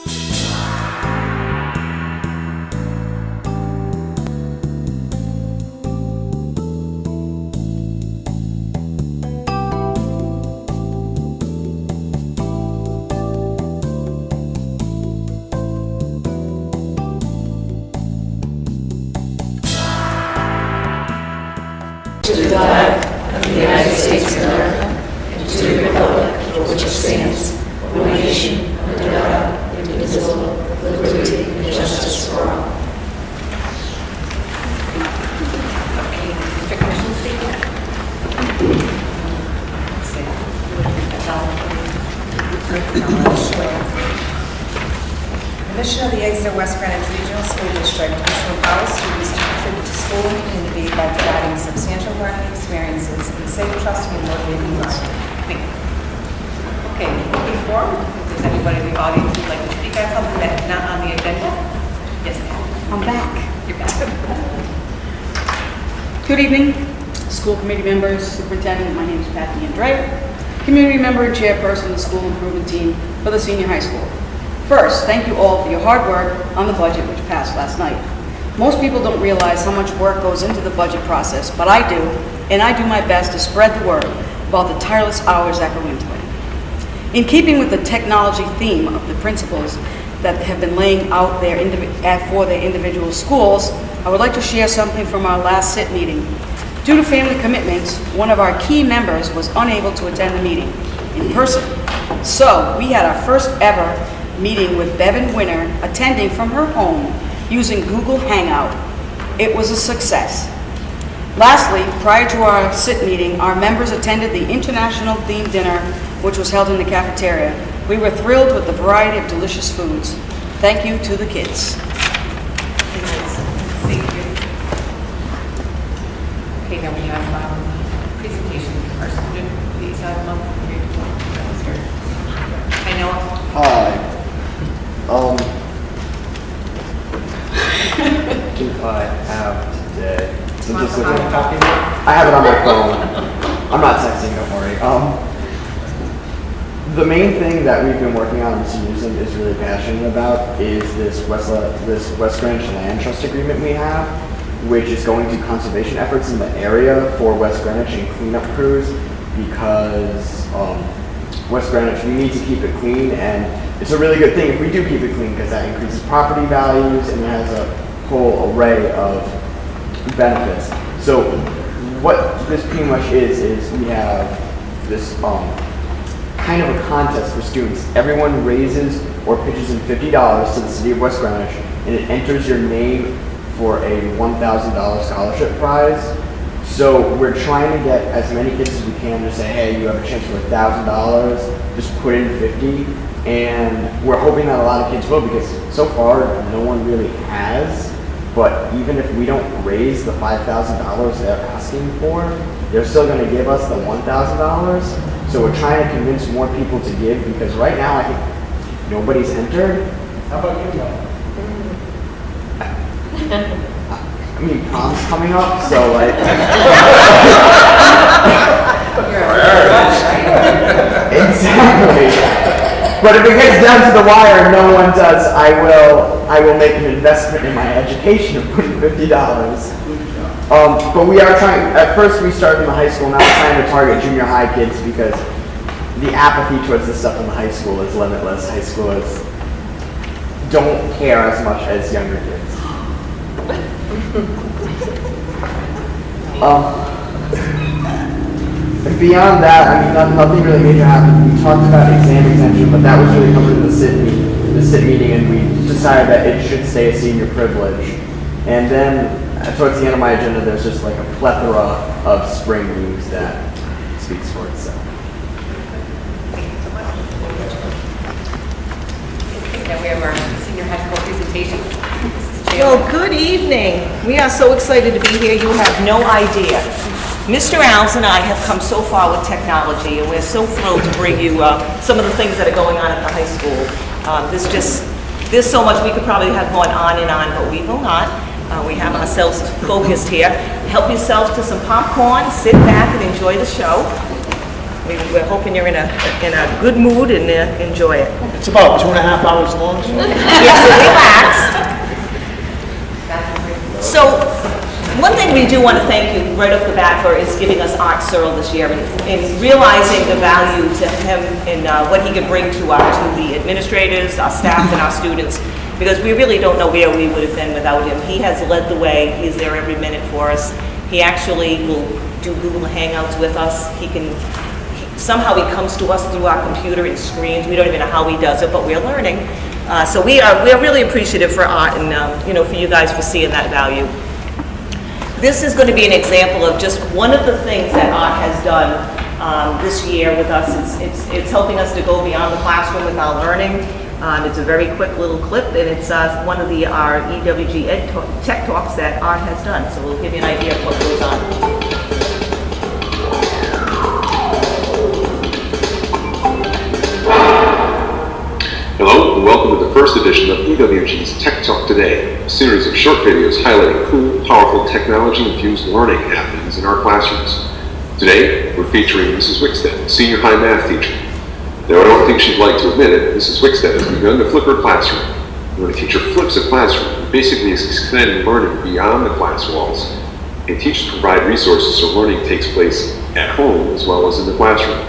To the flag of the United States of America, and to the republic for which it stands, one nation, under God, indivisible, with liberty and justice for all. Okay, Mr. Commission Speaker. The mission of the Exeter West Greenwich Regional School District is to empower students to contribute to school and community by providing substantial learning experiences in safe, trusting, and motivating environment. Thank you. Okay, moving forward, if there's anybody in the audience who'd like to speak on something that's not on the agenda? Yes, ma'am. I'm back. You're back. Good evening, school committee members, superintendent. My name is Patty Andre, community member and chairperson of the school improvement team for the senior high school. First, thank you all for your hard work on the budget which passed last night. Most people don't realize how much work goes into the budget process, but I do, and I do my best to spread the word about the tireless hours that go into it. In keeping with the technology theme of the principals that have been laying out for their individual schools, I would like to share something from our last SIT meeting. Due to family commitments, one of our key members was unable to attend the meeting in person. So we had our first ever meeting with Bevan Winner attending from her home using Google Hangout. It was a success. Lastly, prior to our SIT meeting, our members attended the International Themed Dinner, which was held in the cafeteria. We were thrilled with the variety of delicious foods. Thank you to the kids. Thank you. Okay, now we have presentation. Our student liaison month. I know. Hi. Do I have today? I have it on my phone. I'm not texting, don't worry. The main thing that we've been working on and Susan is really passionate about is this West Greenwich Land Trust Agreement we have, which is going to conservation efforts in the area for West Greenwich and cleanup crews, because West Greenwich, we need to keep it clean, and it's a really good thing if we do keep it clean, because that increases property values and it has a whole array of benefits. So what this pretty much is we have this kind of a contest for students. Everyone raises or pitches in $50 to the city of West Greenwich, and it enters your name for a $1,000 scholarship prize. So we're trying to get as many kids as we can to say, hey, you have a chance for $1,000, just put in 50. And we're hoping that a lot of kids will, because so far no one really has. But even if we don't raise the $5,000 they're asking for, they're still going to give us the $1,000. So we're trying to convince more people to give, because right now I think nobody's entered. How about you, Mel? I mean, prom's coming up, so like. Exactly. But if it gets down to the wire and no one does, I will make an investment in my education of putting $50. But we are trying. At first, we started in the high school. Now we're trying to target junior high kids, because the apathy towards this stuff in the high school is limitless. High schoolers don't care as much as younger kids. And beyond that, I mean, nothing really major happened. We talked about exam exemption, but that was really covered in the SIT meeting, and we decided that it should stay a senior privilege. And then towards the end of my agenda, there's just like a plethora of spring news that speaks for itself. Thank you so much. Okay, now we have our senior high school presentation. Well, good evening. We are so excited to be here. You have no idea. Mr. Alves and I have come so far with technology, and we're so thrilled to bring you some of the things that are going on at the high school. There's so much we could probably have gone on and on, but we will not. We have ourselves focused here. Help yourself to some popcorn, sit back and enjoy the show. We're hoping you're in a good mood and enjoy it. It's about 2.5 hours long. So. Yeah, so relax. So, one thing we do want to thank you right off the bat for is giving us Art Searle this year and realizing the value to him and what he could bring to the administrators, our staff, and our students, because we really don't know where we would have been without him. He has led the way. He's there every minute for us. He actually will do Google Hangouts with us. Somehow he comes to us through our computer and screens. We don't even know how he does it, but we're learning. So we are really appreciative for Art and for you guys for seeing that value. This is going to be an example of just one of the things that Art has done this year with us. It's helping us to go beyond the classroom with our learning. It's a very quick little clip, and it's one of our EWG Tech Talks that Art has done. So we'll give you an idea of what goes on. Hello, and welcome to the first edition of EWG's Tech Talk Today, a series of short videos highlighting cool, powerful, technology-infused learning happenings in our classrooms. Today, we're featuring Mrs. Wickstead, a senior high math teacher. Though I don't think she'd like to admit it, Mrs. Wickstead has begun to flip her classroom. When a teacher flips a classroom, it basically is extending learning beyond the class walls, and teachers provide resources so learning takes place at home as well as in the classroom.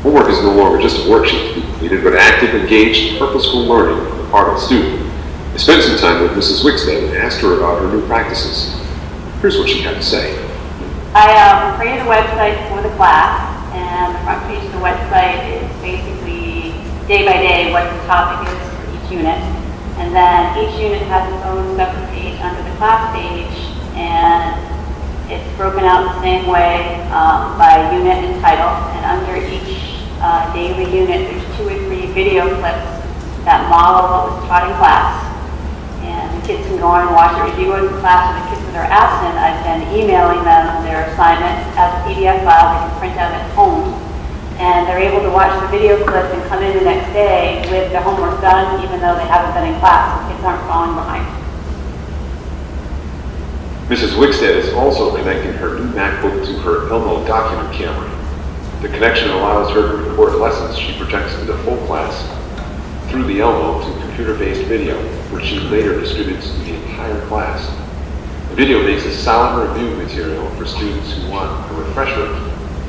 Homework is no longer just a worksheet to be completed, but active, engaged, purposeful learning on the part of the student. I spent some time with Mrs. Wickstead and asked her about her new practices. Here's what she had to say. I created a website for the class, and the front page of the website is basically day by day what the topic is for each unit. And then each unit has its own separate page under the class page, and it's broken out the same way by unit and title. And under each daily unit, there's 2 or 3 video clips that model what was taught in class. And the kids can go on and watch a review of the class. For the kids that are absent, I've been emailing them their assignment as a PDF file they can print out at home. And they're able to watch the video clips and come in the next day with their homework done, even though they haven't been in class. The kids aren't falling behind. Mrs. Wickstead is also connecting her new MacBook to her Elmo document camera. The connection allows her to record lessons she projects to the full class through the Elmo to computer-based video, which she later distributes to the entire class. The video makes a solid review material for students who want a refresher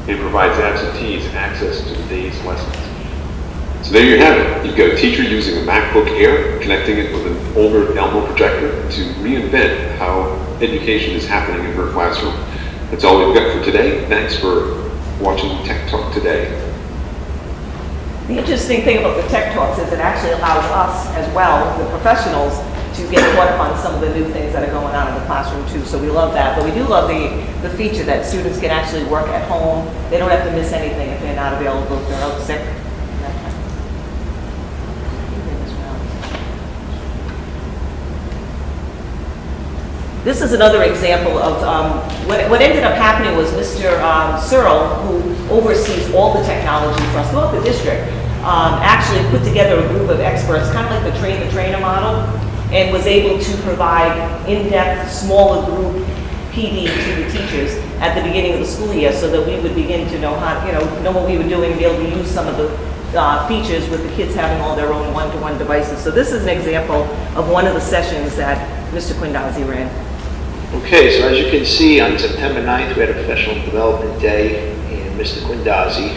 and provides absentees access to the day's lessons. So there you have it. You've got a teacher using a MacBook Air, connecting it with an older Elmo projector to reinvent how education is happening in her classroom. That's all we've got for today. Thanks for watching Tech Talk Today. The interesting thing about the Tech Talks is it actually allows us as well, the professionals, to get caught up on some of the new things that are going on in the classroom too. So we love that. But we do love the feature that students can actually work at home. They don't have to miss anything if they're not available, if they're out sick. This is another example of what ended up happening was Mr. Searle, who oversees all the technology for us throughout the district, actually put together a group of experts, kind of like the train-the-trainer model, and was able to provide in-depth, smaller group PD to the teachers at the beginning of the school year, so that we would begin to know how, know what we were doing, and be able to use some of the features with the kids having all their own one-to-one devices. So this is an example of one of the sessions that Mr. Quindazzi ran. Okay, so as you can see, on September 9th, we had a professional development day, and Mr. Quindazzi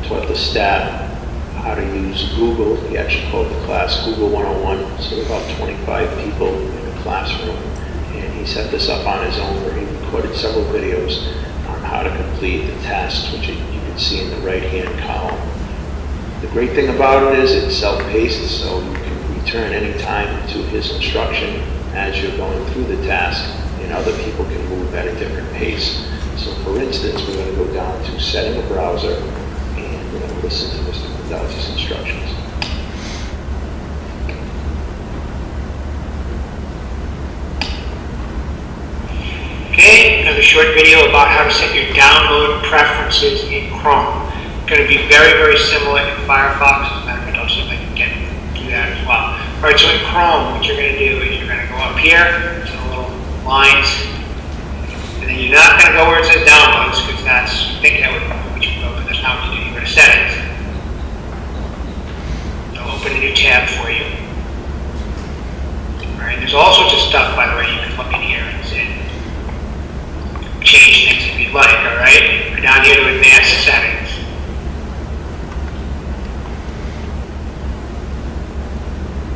taught the staff how to use Google. He actually called the class Google 101, so there were about 25 people in the classroom, and he set this up on his own, where he recorded several videos on how to complete the tasks, which you can see in the right-hand column. The great thing about it is it's self-paced, so you can return any time to his instruction as you're going through the task, and other people can move at a different pace. So for instance, we're going to go down to setting a browser, and we're going to listen to Mr. Quindazzi's instructions. Okay, another short video about how to set your download preferences in Chrome. It's going to be very, very similar in Firefox. As a matter of fact, I'll see if I can do that as well. All right, so in Chrome, what you're going to do is you're going to go up here to the little lines, and then you're not going to go where it says downloads, because that's, I think that would be what you go, but that's not what you do. You're going to settings. It'll open a new tab for you. All right, there's all sorts of stuff, by the way, you can look in here and change things if you'd like, all right? Go down here to advanced settings.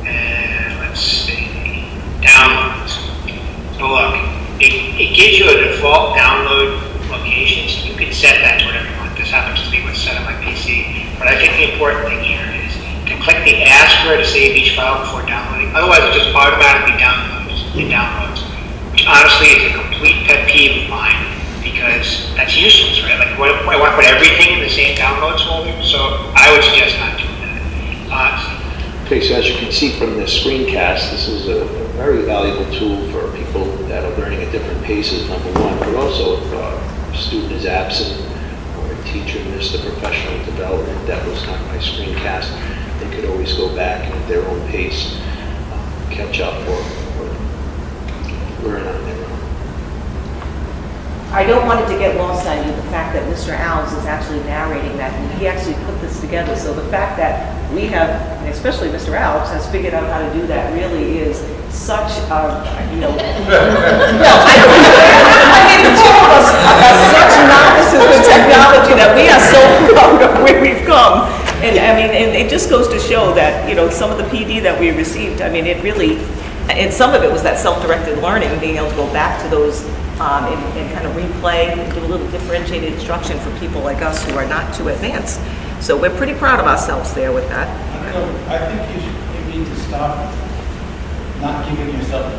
And let's see, downloads. So look, it gives you a default download location, so you can set that to whatever you want. This happens to be what's set on my PC. But I think the important thing here is to click the asterisk to save each file before downloading. Otherwise, it just automatically downloads, which honestly is a complete pet peeve of mine because that's useless, right? Like, I want to put everything in the same downloads folder, so I would suggest not doing that. Okay, so as you can see from this screencast, this is a very valuable tool for people that are learning at different paces, number one, but also if a student is absent or a teacher missed the professional development that was not my screencast, they could always go back and at their own pace catch up or learn on their own. I don't want it to get lost on you, the fact that Mr. Alves is actually narrating that, and he actually put this together. So the fact that we have, and especially Mr. Alves, has figured out how to do that really is such a, no, I mean, the two of us are such novices with technology that we are so proud of where we've come. And I mean, and it just goes to show that, some of the PD that we received, I mean, it really, and some of it was that self-directed learning, being able to go back to those and kind of replay and do a little differentiated instruction for people like us who are not too advanced. So we're pretty proud of ourselves there with that. I think you need to stop not giving yourself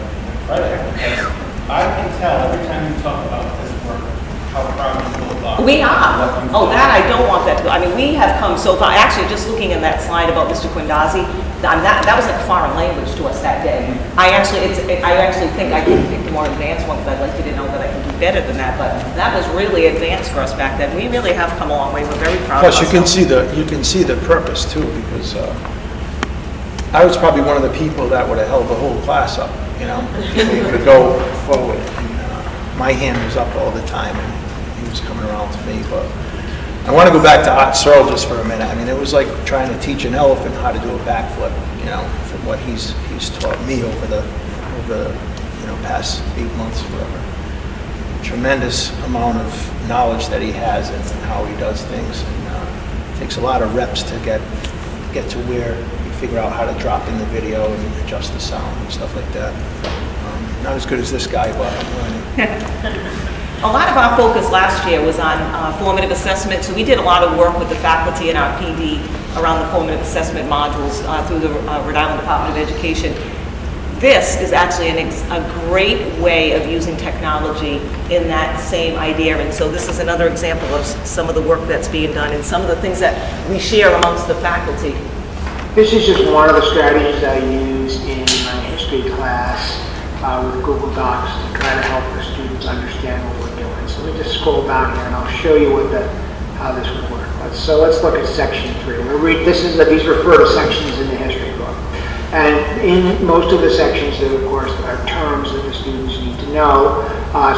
credit, because I can tell every time you talk about this work, how proud you feel about We are. what you've Oh, done. that I don't want that to go. I mean, we have come so far. Actually, just looking at that slide about Mr. Quindazzi, that was like a foreign language to us that day. I actually think I could pick the more advanced one because I'd like you to know that I can do better than that. But that was really advanced for us back then. We really have come a long way. We're very proud of Plus, ourselves. you can see the purpose too, because I was probably one of the people that would have held the whole class up, We could go forward. And, my hand was up all the time, and he was coming around to me. But I want to go back to Art Searle just for a minute. I mean, it was like trying to teach an elephant how to do a backflip, from what he's taught me over the past 8 months or whatever. Tremendous amount of knowledge that he has and how he does things. And it takes a lot of reps to get to where you figure out how to drop in the video and adjust the sound and stuff like that. Not as good as this guy, but I'm learning. A lot of our focus last year was on formative assessment, so we did a lot of work with the faculty and our PD around the formative assessment modules through the Rhode Island Department of Education. This is actually a great way of using technology in that same idea, and so this is another example of some of the work that's being done and some of the things that we share amongst the faculty. This is just one of the strategies I use in my history class with Google Docs to try to help the students understand what we're doing. So let me just scroll down here and I'll show you how this would work. Let's look at section 3. These refer to sections in the history book. And in most of the sections there, of course, are terms that the students need to know.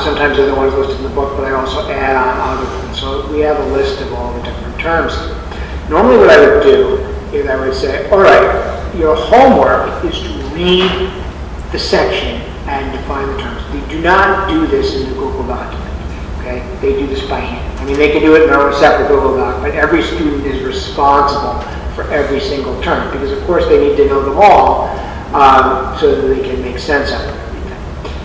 Sometimes they're the ones listed in the book, but I also add on other ones. So we have a list of all the different terms. Normally what I would do is I would say, all right, your homework is to read the section and define the terms. They do not do this in the Google document, okay? They do this by hand. I mean, they can do it in their own separate Google Doc, but every student is responsible for every single term, because of course they need to know them all so that they can make sense of it.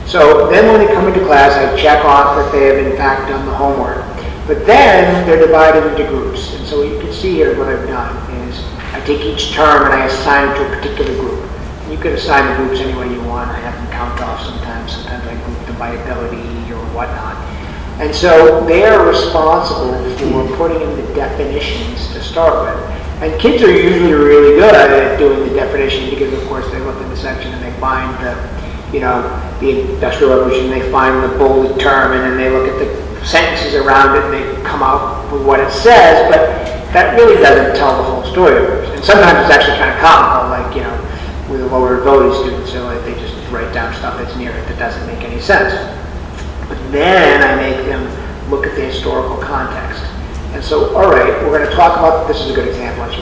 So then when they come into class, I check off that they have in fact done the homework. But then they're divided into groups. And so you can see here what I've done is I take each term and I assign it to a particular group. And you can assign the groups any way you want. I have them count off sometimes. Sometimes I group them by ability or whatnot. And so they are responsible for putting in the definitions to start with. And kids are usually really good at doing the definition because, of course, they look in the section and they find the Industrial Revolution, they find the bolded term, and then they look at the sentences around it and they come out with what it says, but that really doesn't tell the whole story. And sometimes it's actually kind of comical, like, with the lower ability students, so like they just write down stuff that's near it that doesn't make any sense. But then I make them look at the historical context. And so, all right, we're going to talk about, this is a good example, it's a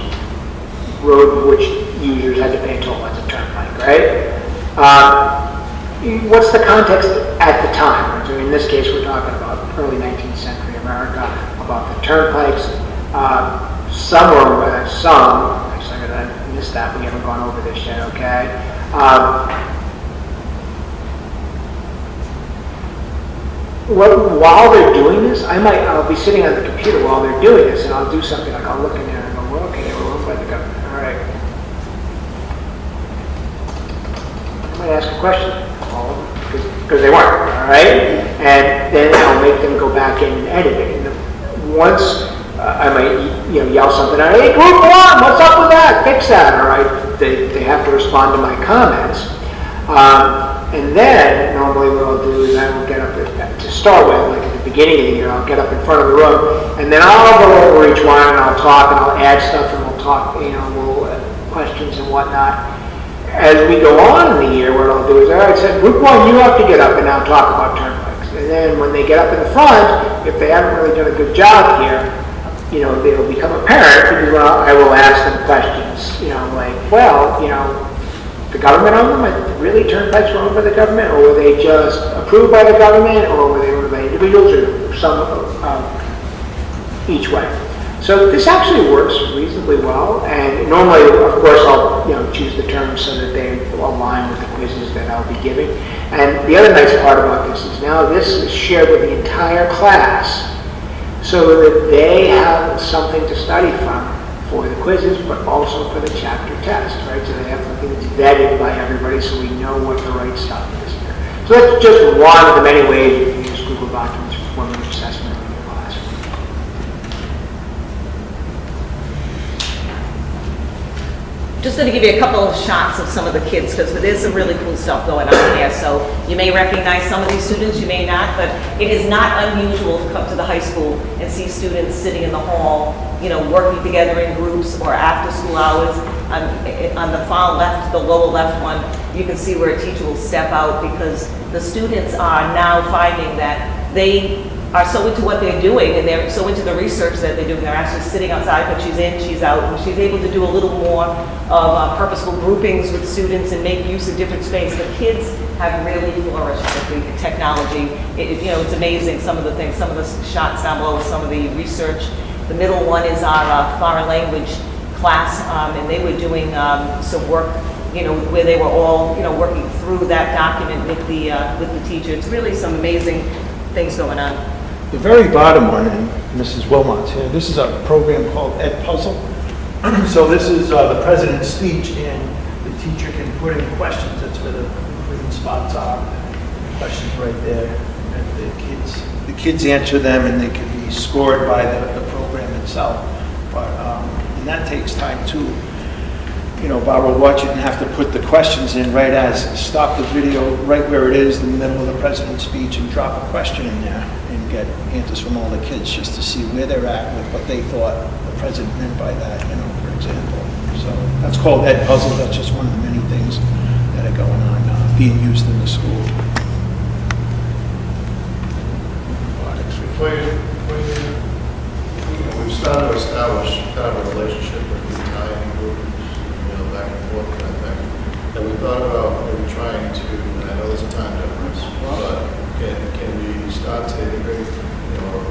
road which users had to pay a toll, that's a turnpike, right? What's the context at the time? So in this case, we're talking about early 19th century America, about the turnpikes. Actually, I missed that, we haven't gone over this yet, okay? While they're doing this, I'll be sitting on the computer while they're doing this, and I'll do something like I'll look in there and go, well, okay, we're owned by the government, all right. I might ask a question, all of them, because they weren't, all right? And then I'll make them go back in and edit it. And once I might, yell something out, hey, group one, what's up with that? Fix that, all right? They have to respond to my comments. And then, normally what I'll do is I will get up to start with, like at the beginning of the year, I'll get up in front of the room, and then I'll go over each one, and I'll talk, and I'll add stuff, and we'll talk, questions and whatnot. As we go on in the year, what I'll do is, all right, so group one, you have to get up and now talk about turnpikes. And then when they get up in the front, if they haven't really done a good job here, they'll become apparent, because I will ask them questions, the government owned them? Really, turnpikes were owned by the government, or were they just approved by the government, or were they owned by individuals, or some each way? So this actually works reasonably well, and normally, of course, I'll choose the terms so that they align with the quizzes that I'll be giving. And the other nice part about this is now this is shared with the entire class, so that they have something to study from for the quizzes, but also for the chapter test, right? So they have something that's vetted by everybody, so we know what the right stuff is here. So that's just one of the many ways you can use Google Documents for formative assessment in your class. Just going to give you a couple of shots of some of the kids, because there's some really cool stuff going on here. So you may recognize some of these students, you may not, but it is not unusual to come to the high school and see students sitting in the hall, working together in groups or after school hours. On the far left, the lower left one, you can see where a teacher will step out, because the students are now finding that they are so into what they're doing, and they're so into the research that they're doing. They're actually sitting outside, but she's in, she's out, and she's able to do a little more of purposeful groupings with students and make use of different space. The kids have really flourished with the technology. It's amazing, some of the things, some of the shots down below, some of the research. The middle one is our foreign language class, and they were doing some work, where they were all, working through that document with the teacher. It's really some amazing things going on. The very bottom one, and Mrs. Wilmot's here, this is a program called Edpuzzle. So this is the president's speech, and the teacher can put in questions. That's where the green spots are. The questions right there. And the kids answer them, and they can be scored by the program itself. But and that takes time too. Bob will watch it and have to put the questions in right as, stop the video right where it is in the middle of the president's speech and drop a question in there and get answers from all the kids just to see where they're at with what they thought the president meant by that, for example. So that's called Edpuzzle. That's just one of the many things that are going on, being used in the school. We've started to establish kind of a relationship with the Italian group, back and forth kind of thing. And we thought about maybe trying to, and I know there's a time difference, but can we start to integrate, or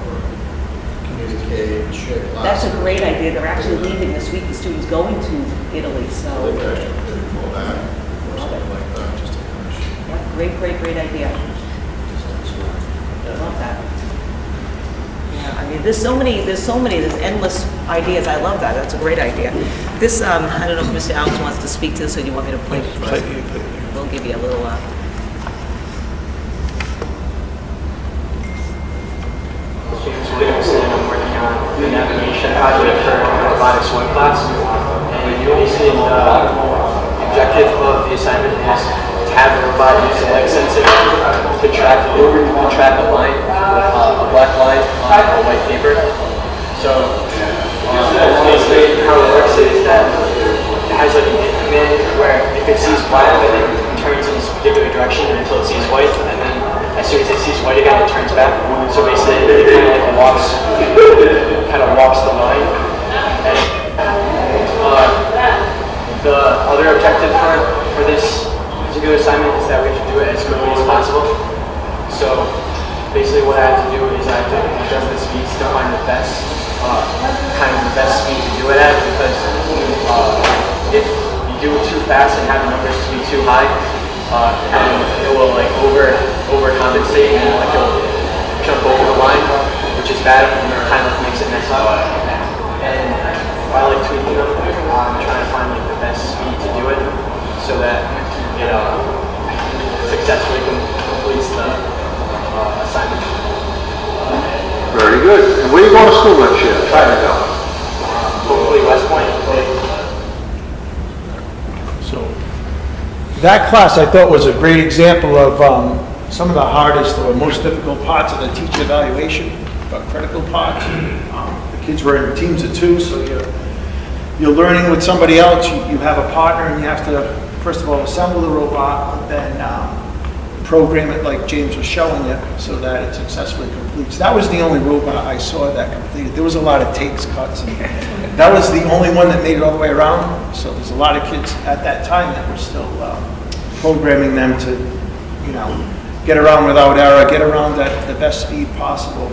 communicate, share classes? That's a great idea. They're actually leaving this week. The student's going to Italy, so. They could actually maybe fall back or something like that, just to finish. Yeah, great idea. I love that. Yeah, I mean, there's endless ideas. I love that. That's a great idea. This, I don't know if Mr. Alex wants to speak to this, or do you want me to play it first? We'll give you a little, Students, I'm working on the navigation project for robotic swim class, and you'll see the objective of the assignment is to have the robot use a leg sensor to track a line, a black line on a white paper. So basically how it works is that it has like an hit command where if it sees black, then it turns in this particular direction until it sees white, and then as soon as it sees white again, it turns back. So basically, it kind of walks the line. And the other objective for this particular assignment is that we have to do it as quickly as possible. So basically, what I have to do is I have to adjust the speeds to find the best speed to do it at, because if you do it too fast and have the numbers to be too high, and it will like overcompensate and like it'll jump over the line, which is bad and it kind of makes it mess up. And by like tweaking them, I'm trying to find like the best speed to do it so that it successfully completes the assignment. Very good. And where are you going to school next year? Try to go. Hopefully West Point. So that class I thought was a great example of some of the hardest or most difficult parts of the teacher evaluation, but critical parts. The kids were in teams of two, so you're learning with somebody else. You have a partner, and you have to, first of all, assemble the robot, and then program it like James was showing it so that it successfully completes. That was the only robot I saw that completed. There was a lot of takes, cuts, and that was the only one that made it all the way around. So there's a lot of kids at that time that were still programming them to, get around without error, get around at the best speed possible.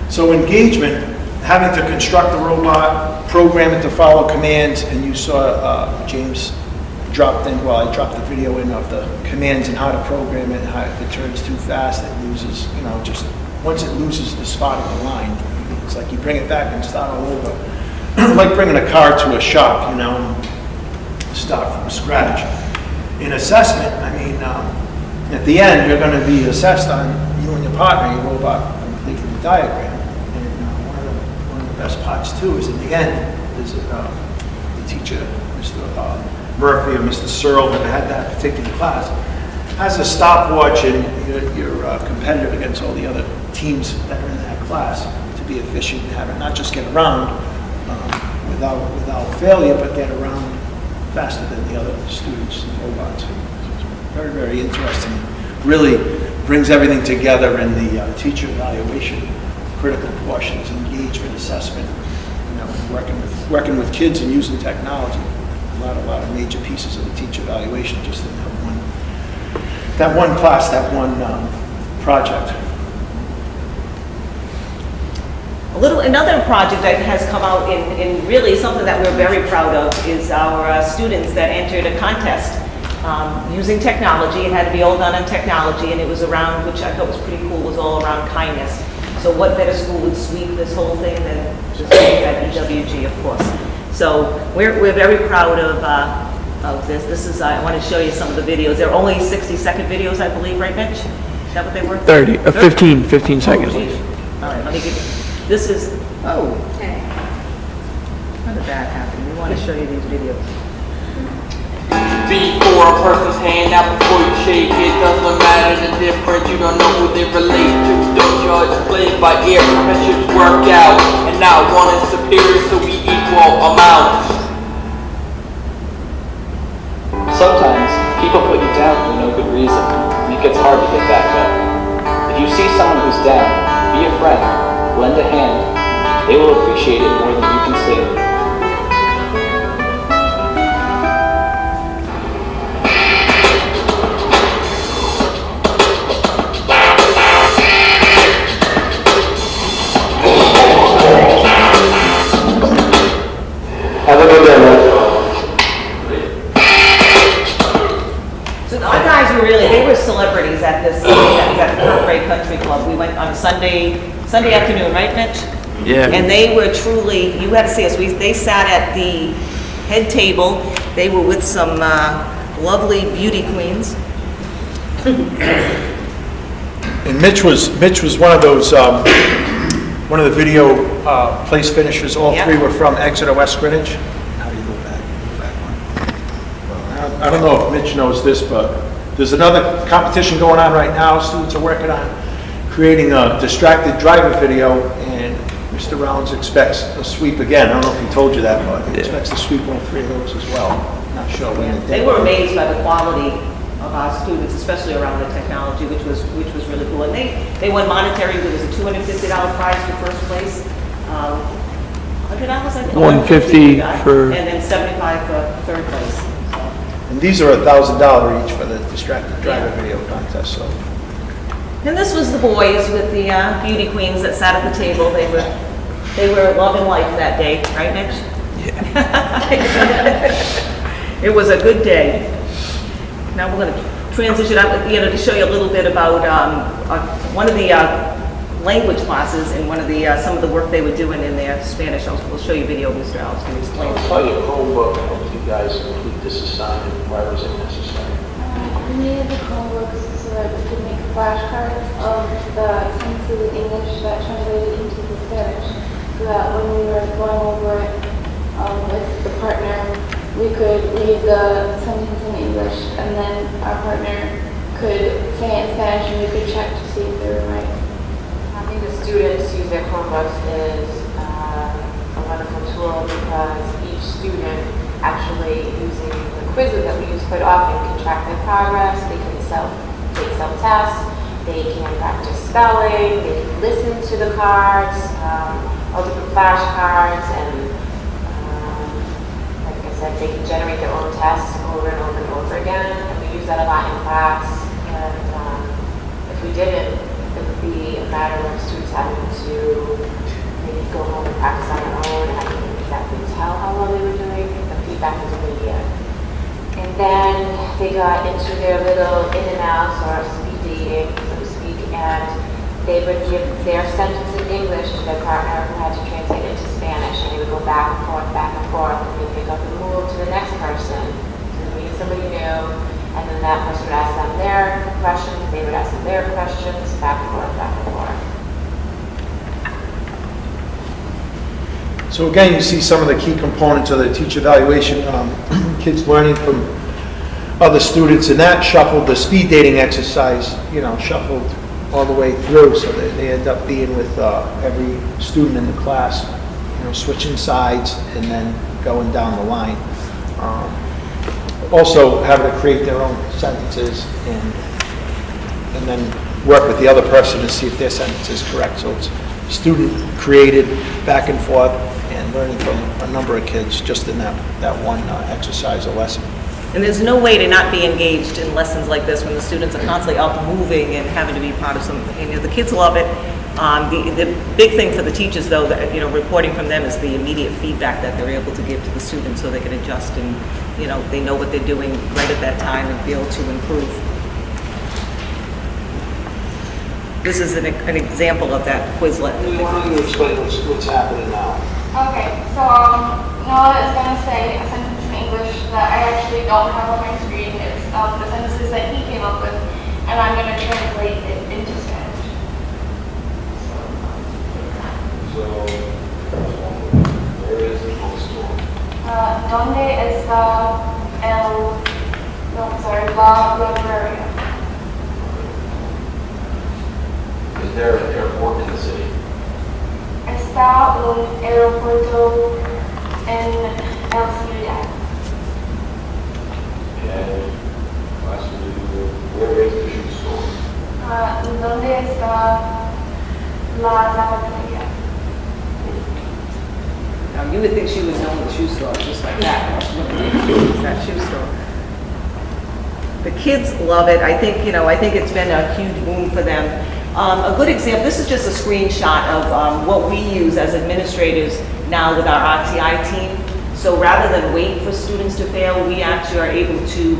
So engagement, having to construct the robot, program it to follow commands, and you saw James dropped in, well, I dropped the video in of the commands and how to program it, and how if it turns too fast, it loses, just once it loses the spot on the line, it's like you bring it back and start all over. Like bringing a car to a shop, start from scratch. In assessment, at the end, you're going to be assessed on you and your partner, your robot completing the diagram. And one of the best parts too is in the end, is the teacher, Mr. Murphy or Mr. Searle that had that particular class, has a stopwatch, and you're competitive against all the other teams that are in that class to be efficient and have it not just get around without failure, but get around faster than the other students and robots. So it's very, very interesting. Really brings everything together in the teacher evaluation, critical portions, engagement, assessment, working with kids and using technology. A lot of major pieces of the teacher evaluation just in that one class, that one project. Another project that has come out in really something that we're very proud of is our students that entered a contest using technology. It had to be all done on technology, and it was around, which I thought was pretty cool, was all around kindness. So what better school would sweep this whole thing than just at EWG, of course. So we're very proud of this. This is, I want to show you some of the videos. They're only 60-second videos, I believe, right, Mitch? Is that what they were? 15 seconds. Oh, all right, let me give you, this is, how did that happen? We want to show you these videos. Before a person's hand out before you shake it, doesn't matter the difference, you don't know who they relate to. Don't judge, play it by ear, friendships work out, and not one is superior, so we equal amounts. Sometimes people put you down for no good reason, and it gets hard to get back up. If you see someone who's down, be a friend, lend a hand. They will appreciate it more than you can say. Have a good day, man. So our guys were they were celebrities at this, at the Kirkbride Country Club. We went on Sunday afternoon, right, Mitch? Yeah. And they were truly, you had to see us, they sat at the head table. They were with some lovely beauty queens. And Mitch was one of those, one of the video place finishers. All Yep. three were from Exeter, West Greenwich. How do you go back? Well, I don't know if Mitch knows this, but there's another competition going on right now. Students are working on creating a distracted driver video, and Mr. Rounds expects a sweep again. I don't know if he told you that, but he expects to sweep all three of those as well. Not sure when. They were amazed by the quality of our students, especially around the technology, which was really cool. And they won monetary. There was a $250 prize for first place, $100 I think. $150 for- and then $75 for third place. So. And these are $1,000 each for the distracted driver video contest, so. And this was the boys with the beauty queens that sat at the table. They were loving life that day, right, Mitch? Yeah. It was a good day. Now we're going to transition out, to show you a little bit about one of the language classes and one of the some of the work they were doing in their Spanish. We'll show you a video. Mr. Alex can explain. I'll tell you, Chromebook, I hope you guys complete this assignment. Why was it necessary? We needed the Chromebooks so that we could make flashcards of the sentences in English that translated into the Spanish, so that when we were going over it with the partner, we could read the sentence in English, and then our partner could say it in Spanish, and we could check to see if they were right. Having the students use their Chromebooks is a wonderful tool because each student actually using the quizzes that we use quite often can track their progress, they can take self-tests, they can practice spelling, they can listen to the cards, all different flashcards, and like I said, they can generate their own tests over and over and over again, and we use that a lot in class, and if we didn't, it would be a matter of students having to maybe go home and practice on their own, and I couldn't exactly tell how well they were doing. The feedback was immediate. And then they got into their little in and outs or speed dating, so to speak, and they would give their sentence in English to their partner who had to translate it into Spanish, and they would go back and forth, and they'd pick up and move to the next person, to meet somebody new, and then that person would ask them their questions, they would ask them their questions, back and forth, back and forth. So again, you see some of the key components of the teacher evaluation, kids learning from other students, and that shuffled the speed dating exercise, shuffled all the way through, so they end up being with every student in the class, switching sides and then going down the line. Also having to create their own sentences and then work with the other person to see if their sentence is correct. So it's student created, back and forth, and learning from a number of kids just in that one exercise or lesson. And there's no way to not be engaged in lessons like this when the students are constantly out moving and having to be part of something. The kids love it. The big thing for the teachers, though, that reporting from them is the immediate feedback that they're able to give to the students so they can adjust and they know what they're doing right at that time and be able to improve. This is an example of that Quizlet. Why don't you explain what's happening now? Okay, so Noah is going to say a sentence in English that I actually don't have on my screen. It's the sentences that he came up with, and I'm going to translate it into Spanish. So, where is the bookstore? ¿Dónde está la librería? Is there an airport in the city? Está un aeropuerto en el ciudad. And lastly, where is the shoe store? ¿Dónde está la zapatería? Now, you would think she would know the shoe store just like that. That shoe store. The kids love it. I think it's been a huge boom for them. A good example, this is just a screenshot of what we use as administrators now with our RTI team. So rather than wait for students to fail, we actually are able to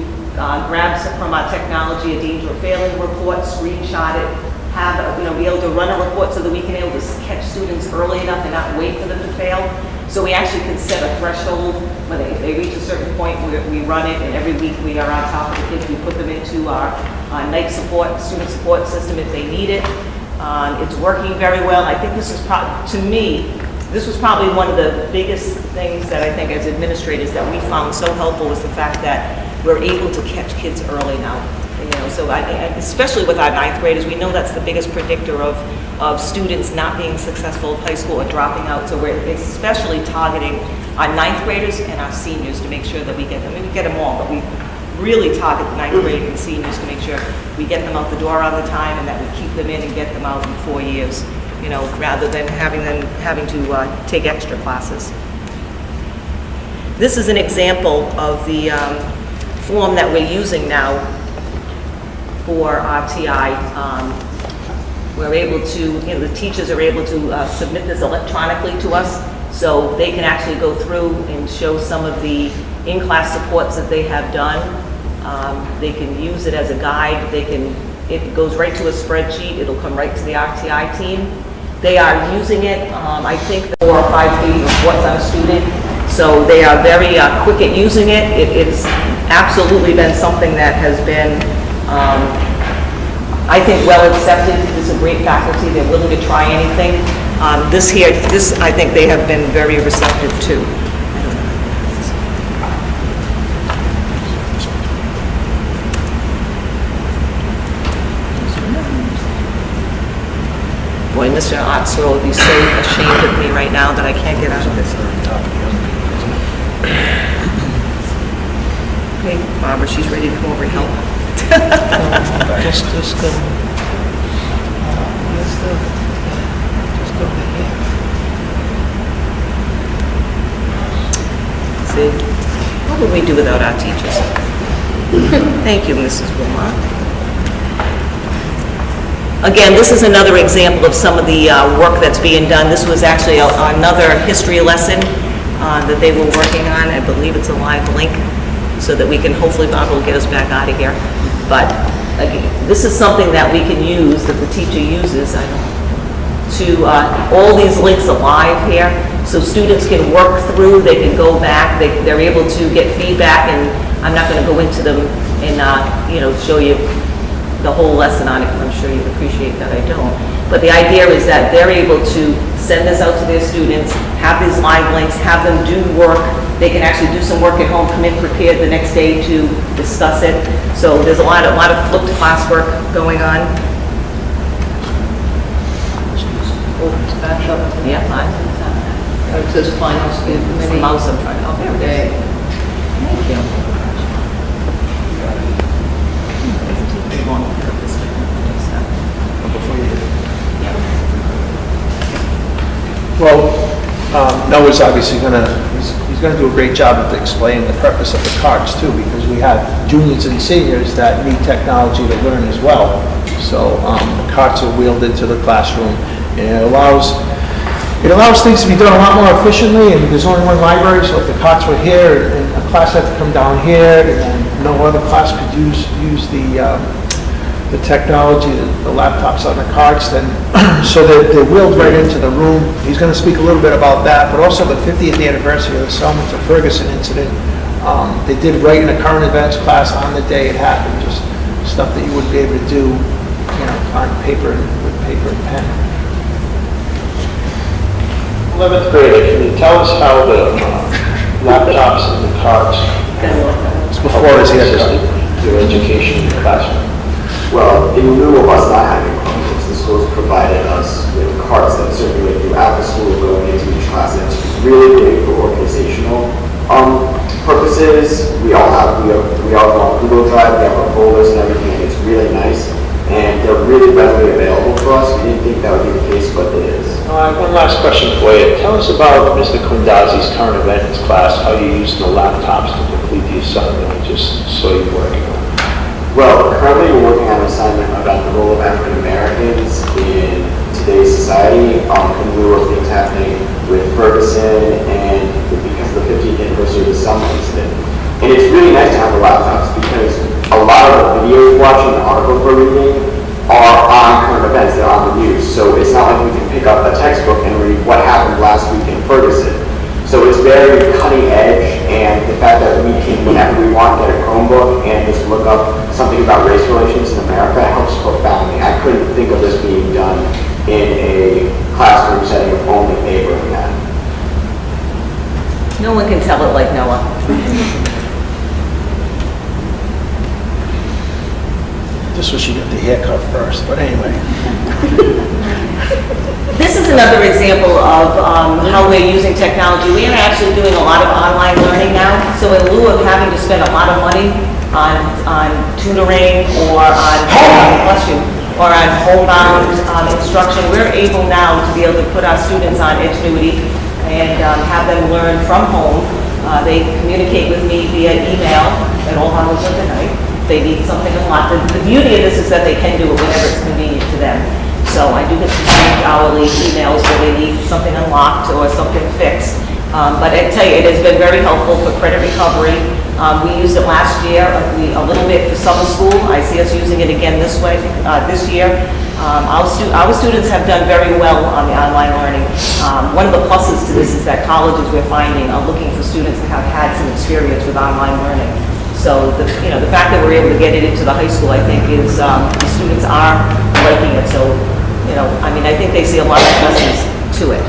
grab from our technology a danger of failing report, screenshot it, be able to run a report so that we can be able to catch students early enough and not wait for them to fail. So we actually can set a threshold when they reach a certain point where we run it, and every week we are on top of the kids. We put them into our night support, student support system if they need it. It's working very well. I think this is to me, this was probably one of the biggest things that I think as administrators that we found so helpful was the fact that we're able to catch kids early now. So especially with our ninth graders, we know that's the biggest predictor of students not being successful in high school or dropping out. So we're especially targeting our ninth graders and our seniors to make sure that we get them. And we get them all, but we really target the ninth grade and seniors to make sure we get them out the door on the time and that we keep them in and get them out in 4 years, you know, rather than having to take extra classes. This is an example of the form that we're using now for RTI. We're able to, you know, the teachers are able to submit this electronically to us, so they can actually go through and show some of the in-class supports that they have done. They can use it as a guide. It goes right to a spreadsheet. It'll come right to the RTI team. They are using it, I think, 4 or 5 pages reports on a student. So they are very quick at using it. It's absolutely been something that has been, I think, well accepted. It's a great faculty. They're willing to try anything. This I think they have been very receptive to. Boy, Mr. Oxler will be so ashamed of me right now that I can't get out of this. Okay, Barbara, she's ready to come over and help. Just go. Just go here. See, what would we do without our teachers? Thank you, Mrs. Wilmot. Again, this is another example of some of the work that's being done. This was actually another history lesson that they were working on. I believe it's a live link, so that we can, hopefully Bob will get us back out of here. But again, this is something that we can use, that the teacher uses, all these links are live here, so students can work through, they can go back, they're able to get feedback, and I'm not going to go into them and show you the whole lesson on it, because I'm sure you'd appreciate that I don't. But the idea is that they're able to send this out to their students, have these live links, have them do work. They can actually do some work at home, come in prepared the next day to discuss it. So there's a lot of flipped classwork going on. Oh, it's back up. Yeah, fine. It says final school committee. Mouse, I'm trying. Oh, there it is. Thank you. Well, Noah's obviously he's gonna do a great job of explaining the purpose of the carts too, because we have juniors and seniors that need technology to learn as well. So the carts are wheeled into the classroom, and it allows things to be done a lot more efficiently, and there's only one library, so if the carts were here and a class had to come down here, and no other class could use the technology, the laptops on the carts, then so they're wheeled right into the room. He's going to speak a little bit about that, but also the 50th anniversary of the Selma to Ferguson incident. They did write in a current events class on the day it happened, just stuff that you wouldn't be able to do, on paper with paper and pen. 11th grader, can you tell us how the laptops and the carts It's before his haircut. your education in the classroom? Well, in lieu of us not having Chromebooks, the schools provided us with carts that circulate throughout the school going into each class. And it's really great for organizational purposes. We all go on Google Drive, we have our folders and everything, and it's really nice. And they're really readily available for us. We didn't think that would be the case, but it is. One last question for you. Tell us about Mr. Quindazzi's current events class, how you used the laptops to complete the assignment we just saw you working on. Well, currently we're working on an assignment about the role of African Americans in today's society, in lieu of things happening with Ferguson and because of the 50th anniversary of the Selma incident. And it's really nice to have the laptops because a lot of the videos we're watching, the articles we're reading, are on current events, they're on the news. So it's not like we can pick up a textbook and read what happened last week in Ferguson. So it's very cutting edge, and the fact that we can, whenever we want, get a Chromebook and just look up something about race relations in America helps profoundly. I couldn't think of this being done in a classroom setting with only paper and pen. No one can tell it like Noah. This was, she got the haircut first, but anyway. This is another example of how we're using technology. We are actually doing a lot of online learning now. So in lieu of having to spend a lot of money on tutoring or on, bless you, or on homebound instruction, we're able now to be able to put our students on Edgenuity and have them learn from home. They communicate with me via email at all hours of the night. If they need something unlocked. The beauty of this is that they can do it whenever it's convenient to them. So I do get some hourly emails where they need something unlocked or something fixed. But I tell you, it has been very helpful for credit recovery. We used it last year, a little bit for summer school. I see us using it again this year. Our students have done very well on the online learning. One of the pluses to this is that colleges we're finding are looking for students that have had some experience with online learning. So the fact that we're able to get it into the high school, I think, is the students are liking it. So, I think they see a lot of pluses to it.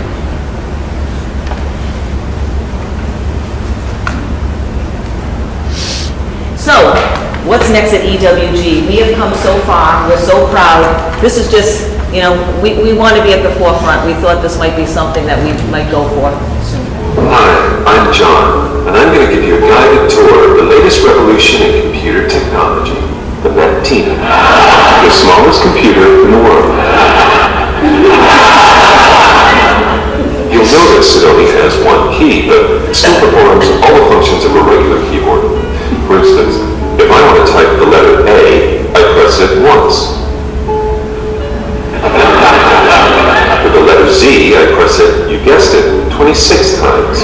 So, what's next at EWG? We have come so far. We're so proud. This is just, we want to be at the forefront. We thought this might be something that we might go for soon. Hi, I'm John, and I'm going to give you a guided tour of the latest revolution in computer technology, the Mactini, the smallest computer in the world. You'll notice it only has one key, but it still performs all the functions of a regular keyboard. For instance, if I want to type the letter A, I press it once. For the letter Z, I press it, you guessed it, 26 times.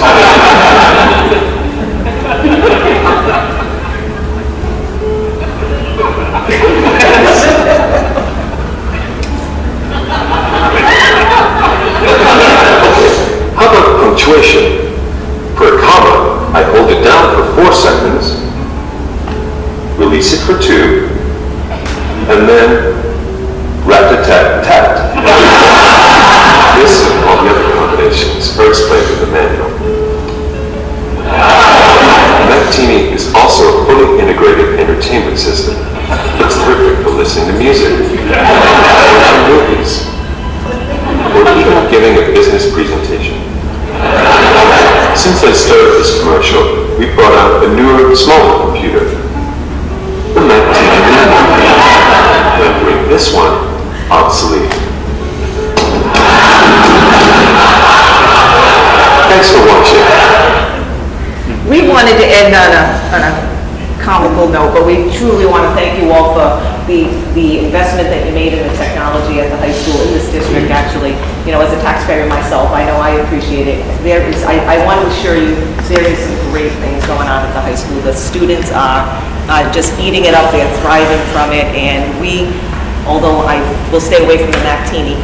How about punctuation? For a comma, I hold it down for 4 seconds, release it for 2, and then rat-a-tat-tat. This and all the other combinations are explained in the manual. Mactini is also a fully integrated entertainment system. It's perfect for listening to music, watching movies, or even giving a business presentation. Since I started this commercial, we brought out a newer, smaller computer, the Mactini Mini, rendering this one obsolete. Thanks for watching. We wanted to end on a comical note, but we truly want to thank you all for the investment that you made in the technology at the high school, in this district, actually. As a taxpayer myself, I know I appreciate it. I want to assure you, there is some great things going on at the high school. The students are just eating it up. They're thriving from it, and although I will stay away from the Mactini,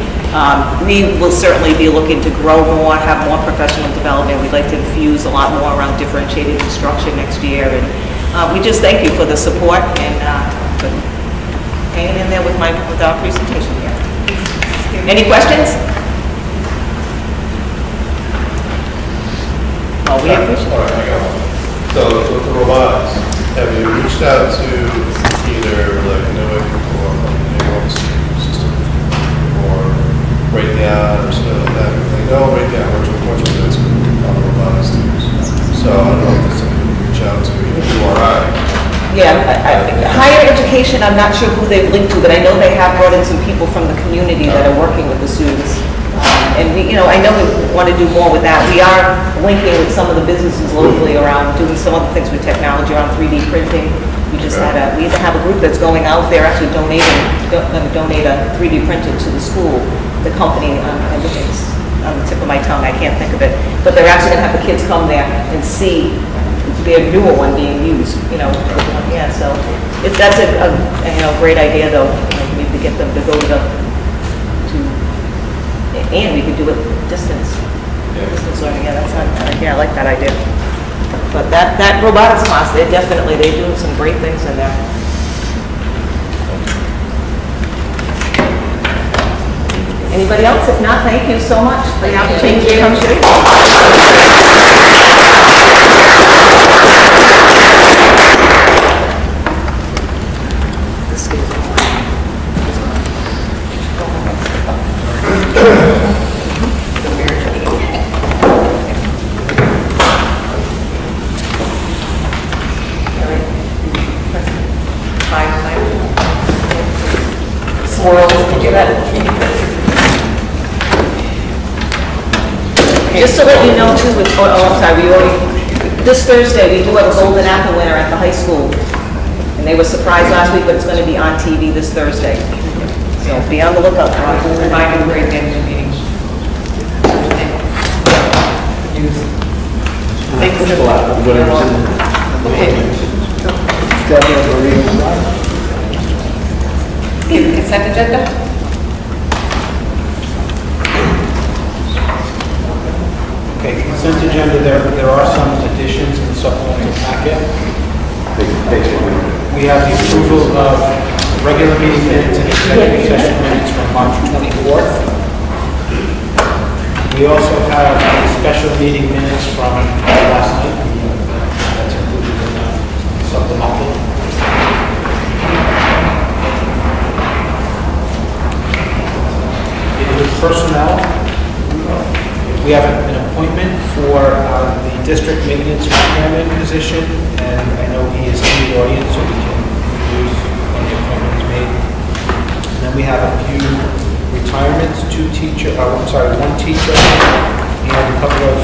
we will certainly be looking to grow more, have more professional development. We'd like to infuse a lot more around differentiated instruction next year. And we just thank you for the support and for hanging in there with our presentation here. Any questions? Oh, we appreciate it. All right, I got one. So with the robotics, have you reached out to either like Newick or anyone system or Raytheon or something like that? They know Raytheon works with Portugal on the robotics teams. So I don't know if there's something you can reach out to, even URI. Yeah, higher education, I'm not sure who they've linked to, but I know they have brought in some people from the community that are working with the students. And I know we want to do more with that. We are linking with some of the businesses locally around doing some other things with technology around 3D printing. We either have a group that's going out there actually going to donate a 3D printer to the school. The company, I'm looking on the tip of my tongue, I can't think of it, but they're actually going to have the kids come there and see their newer one being used. Yeah. So that's a great idea, though. We need to get them to go and we could do it distance learning. Yeah, I like that idea. But that robotics class, they're doing some great things in there. Anybody else? If not, thank you so much for the opportunity to come to. swirls, did you that? Just to let you know too, I'm sorry, this Thursday, we do have a Golden Apple winner at the high school. And they were surprised last week, but it's gonna be on TV this Thursday. So be on the lookout for it. Remind you, great day to meetings. Thanks. Okay, consent agenda? Okay, consent agenda, there are some additions in the supplemental packet. We have the approval of regular meeting minutes and executive session minutes from March 24th. We also have the special meeting minutes from last night. That's included in the supplemental. With personnel, we have an appointment for the district maintenance repairman position, and I know he is in the audience, so we can use when the appointment is made. And then we have a few retirements, one teacher, and a couple of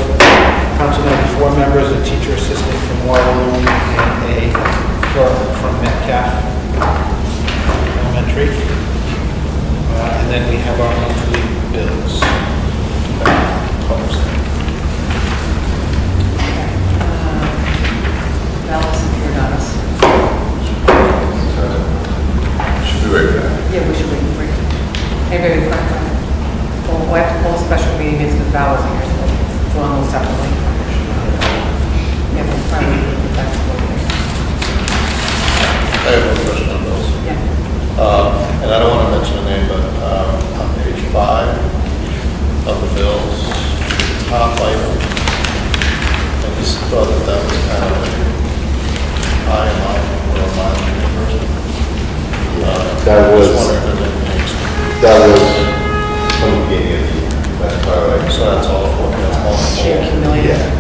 council member, 4 members, a teacher assistant from Waterloo, and a clerk from Metcalf Elementary. And then we have our monthly bills. Allison, you're not us. Should be right back. Yeah, we should wait. Hey, very quick. Well, we have to pull a special meeting because the Val isn't here, so we'll handle separately. Yeah, we'll probably get back to it. I have a question on those. Yeah. And I don't want to mention a name, but on page 5 of the bills, top item, I just thought that was kind of a high amount or a mild reimbursement. That was- Just wondering if there's anything extra. That was from the beginning of the year. That's probably. So that's all for, that's all for. She accumulated. Yeah.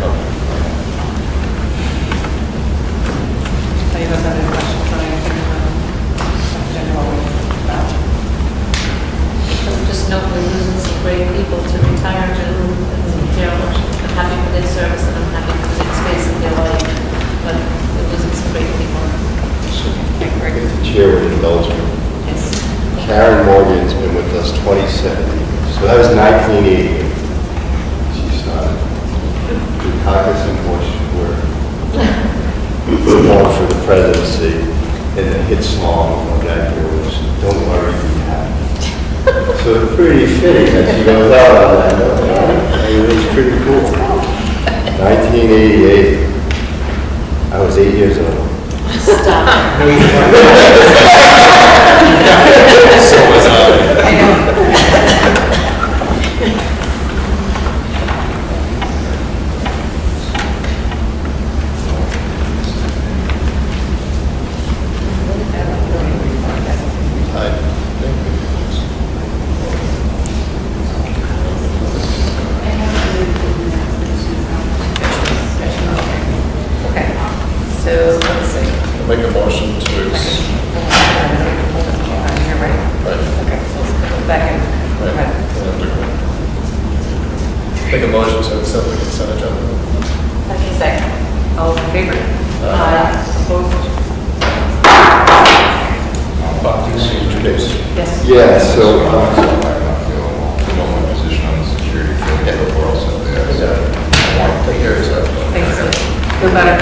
So you guys have any questions on anything general about? Just note we're losing some great people to retire to, I'm happy for their service and I'm happy for the next phase of their life, but we're losing some great people. The chair would indulge me. Yes. Karen Morgan's been with us 27 years. So that was 1980. She started. Dukakis and Bush were going for the presidency, and the hit song from that year was "Don't Worry, Be Happy." So it's pretty fitting that she goes out on that note. It was pretty cool. 1988. I was 8 years old. Stop. So was I. Okay, so let's see. Make a motion to, Here, right? right, Okay, so let's go back in. right. Make a motion to accept the consent agenda. Second. All in favor? Opposed? Bob, do you want to introduce? Yes. Yeah, so, position on the security field, yeah, we're all set there. Take care of yourself. Thanks. Feel better?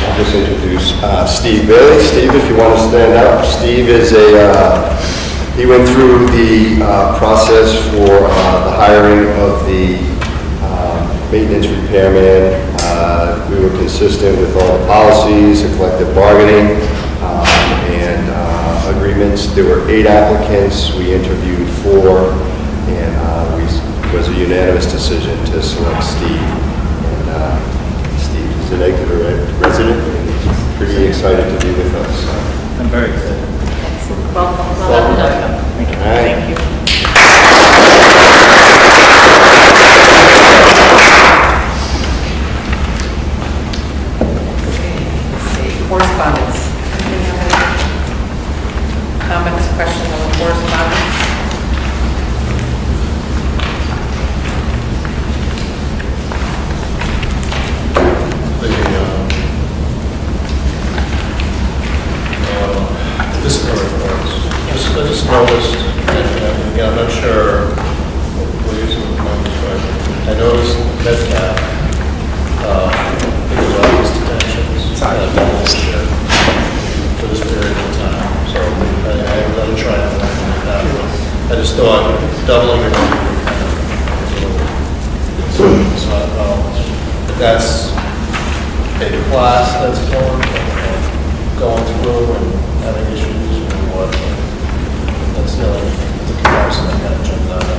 I'll just introduce Steve Bailey. Steve, if you want to stand up. Steve is he went through the process for the hiring of the maintenance repairman. We were consistent with all the policies, the collective bargaining, and agreements. There were 8 applicants. We interviewed 4, and it was a unanimous decision to select Steve. And Steve is an Exeter resident, and he's pretty excited to be with us. I'm very excited. Welcome. Thank you. voiced that it was office detentions for this period of time. So I haven't done a trial like that. I just thought doubling it it's not a problem. If that's a class that's going through and having issues or what, that's the only comparison I kind of jumped out at.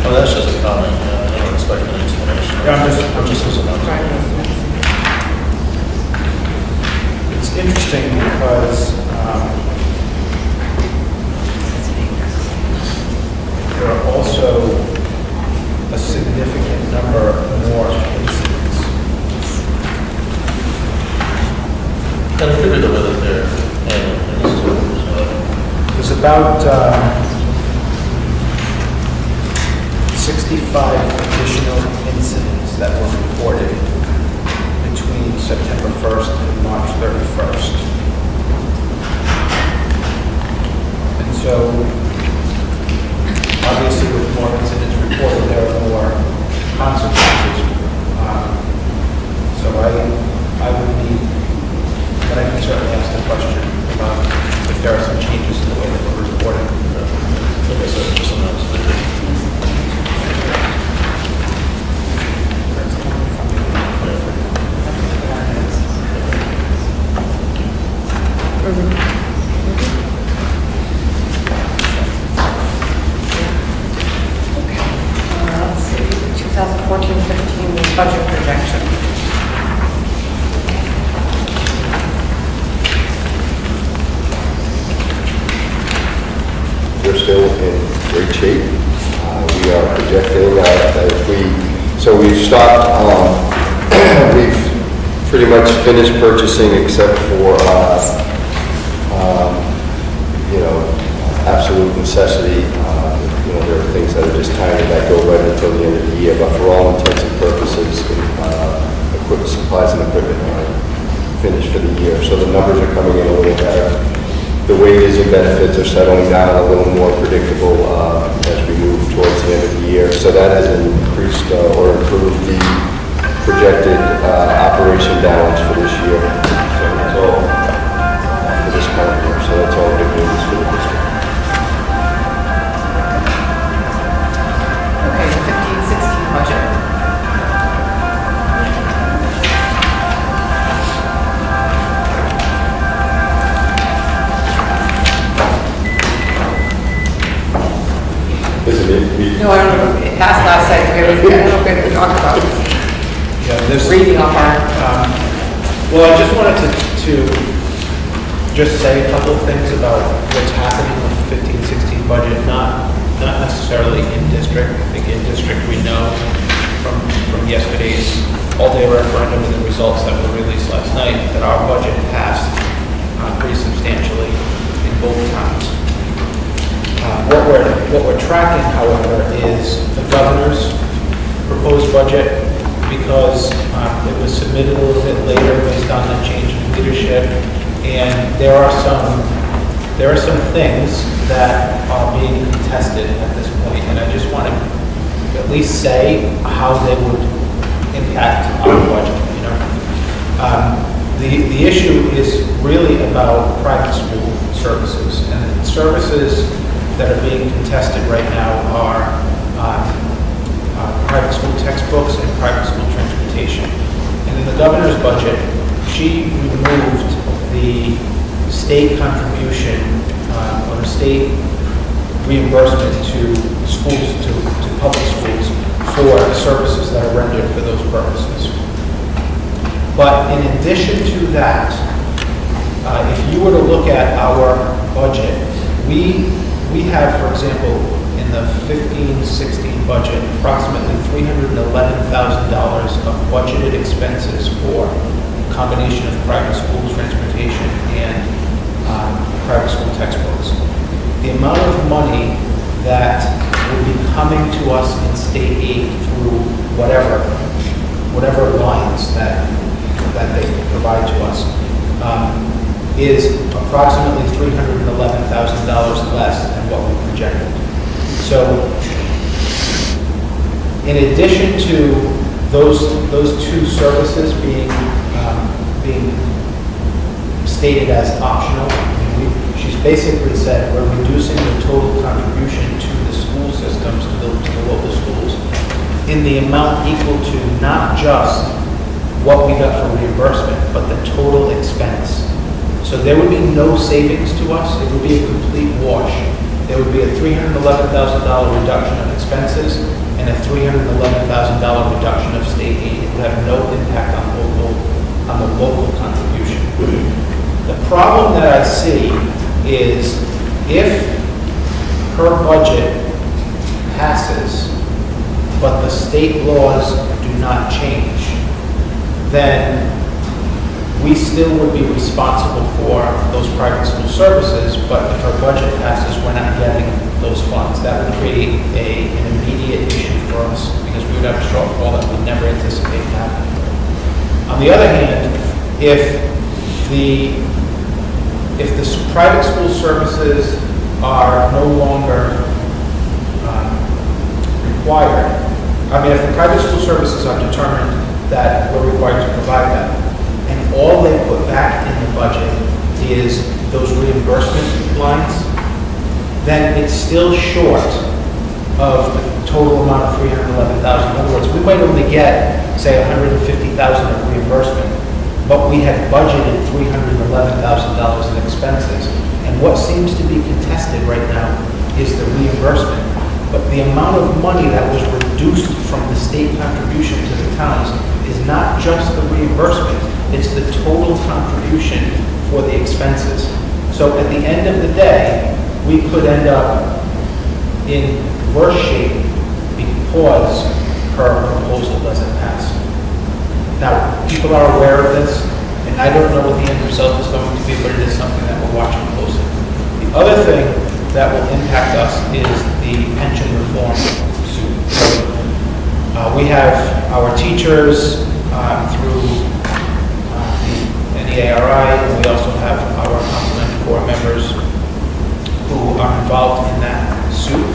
Oh, that's just a comment, I don't expect an explanation. Yeah, I'm just listening. It's interesting because there are also a significant number more incidents. Kind of figured the weather there, and it's still, There's about 65 additional incidents that were reported between September 1st and March 31st. And so, obviously, with more incidents reported, there are more consequences. So I would need, but I can certainly ask the question about if there are some changes in the way that we're reporting. like I said, just announced it. Let's see, 2014-15 budget projection. We're still in great shape. We are projecting so we've stopped, we've pretty much finished purchasing except for, absolute necessity. There are things that are just tiny that go right until the end of the year, but for all intents and purposes, equipment, supplies and equipment are finished for the year. So the numbers are coming in a little better. The wages and benefits are settling down a little more predictable as we move towards the end of the year. So that has increased or improved the projected operation balance for this year. So that's all for this current year. So that's all good news for the district. Okay, the 15-16 budget. No, I don't know, it passed last night, I don't know if we talked about it. Yeah, this. Reading off our, Well, I just wanted to just say a couple of things about what's happening with the 15-16 budget, not necessarily in district. I think in district we know from yesterday's all-day referendum and the results that were released last night that our budget passed pretty substantially in both towns. What we're tracking, however, is the governor's proposed budget because it was submitted a little bit later based on the change in leadership, and there are some things that are being contested at this point, and I just want to at least say how they would impact our budget. The issue is really about private school services, and the services that are being contested right now are private school textbooks and private school transportation. And in the governor's budget, she removed the state contribution or the state reimbursement to schools, to public schools for services that are rendered for those purposes. But in addition to that, If you were to look at our budget, we have, for example, in the 15-16 budget, approximately $311,000 of budgeted expenses for a combination of private school transportation and private school textbooks. The amount of money that will be coming to us in state aid through whatever lines that they provide to us is approximately $311,000 less than what we projected. So, in addition to those two services being stated as optional, she's basically said we're reducing the total contribution to the school systems, to the local schools, in the amount equal to not just what we got for reimbursement, but the total expense. So there would be no savings to us. It would be a complete wash. There would be a $311,000 reduction of expenses and a $311,000 reduction of state aid. It would have no impact on the local contribution. The problem that I see is if her budget passes, but the state laws do not change, then we still would be responsible for those private school services, but if our budget passes, we're not getting those funds. That would create an immediate issue for us because we would have a shortfall that we never anticipated happening. On the other hand, if the private school services are no longer required, if the private school services are determined that we're required to provide them, and all they put back in the budget is those reimbursement lines, then it's still short of the total amount of $311,000. In other words, we might only get, say, $150,000 of reimbursement, but we had budgeted $311,000 in expenses. And what seems to be contested right now is the reimbursement. But the amount of money that was reduced from the state contribution to the towns is not just the reimbursement, it's the total contribution for the expenses. So at the end of the day, we could end up in worse shape because her proposal doesn't pass. Now, people are aware of this, and I don't know what the end result is going to be, but it is something that we're watching closely. The other thing that will impact us is the pension reform suit. We have our teachers through the NEARI, and we also have our complementary board members who are involved in that suit.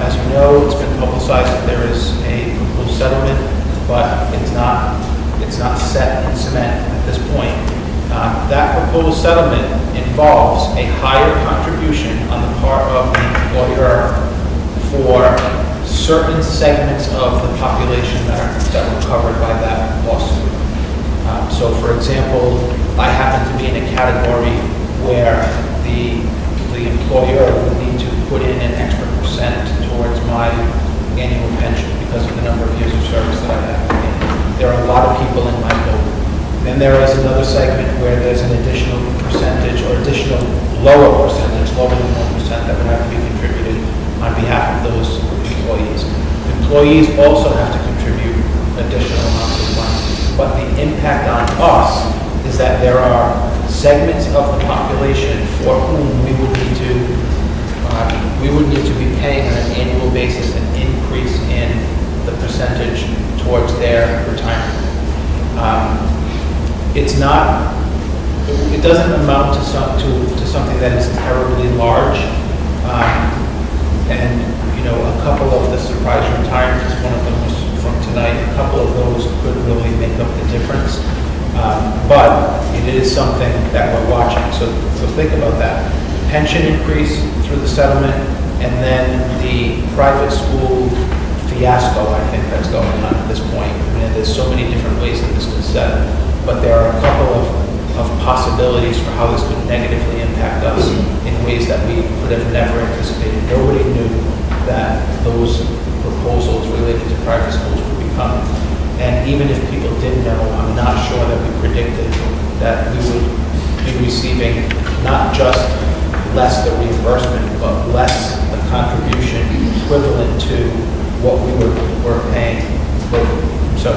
As you know, it's been publicized that there is a proposed settlement, but it's not set in cement at this point. That proposed settlement involves a higher contribution on the part of the employer for certain segments of the population that were covered by that lawsuit. So, for example, I happen to be in a category where the employer would need to put in an extra percent towards my annual pension because of the number of years of service that I have. There are a lot of people in my boat. Then there is another segment where there's an additional percentage or additional lower percentage, lower than 1%, that would have to be contributed on behalf of those employees. Employees also have to contribute additional amounts of money. But the impact on us is that there are segments of the population for whom we would need to be paying on an annual basis an increase in the percentage towards their retirement. It doesn't amount to something that is terribly large. And a couple of the surprise retirements, one of them was from tonight, a couple of those could really make up the difference. But it is something that we're watching. So think about that. Pension increase through the settlement, and then the private school fiasco, I think, that's going on at this point. There's so many different ways that this could set, but there are a couple of possibilities for how this could negatively impact us in ways that we could have never anticipated. Nobody knew that those proposals related to private schools would be coming. And even if people did know, I'm not sure that we predicted that we would be receiving not just less the reimbursement, but less the contribution equivalent to what we were paying locally. So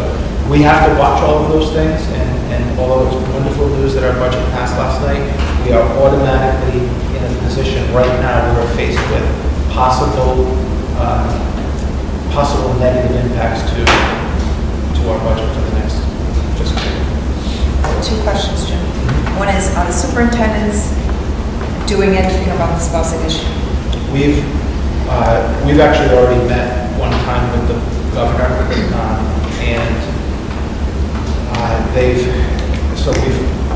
we have to watch all of those things, and although it's wonderful news that our budget passed last night, we are automatically in a position right now where we're faced with possible negative impacts to our budget for the next fiscal year. Two questions, Jim. One is, are the superintendents doing anything about this busing issue? We've actually already met one time with the governor, and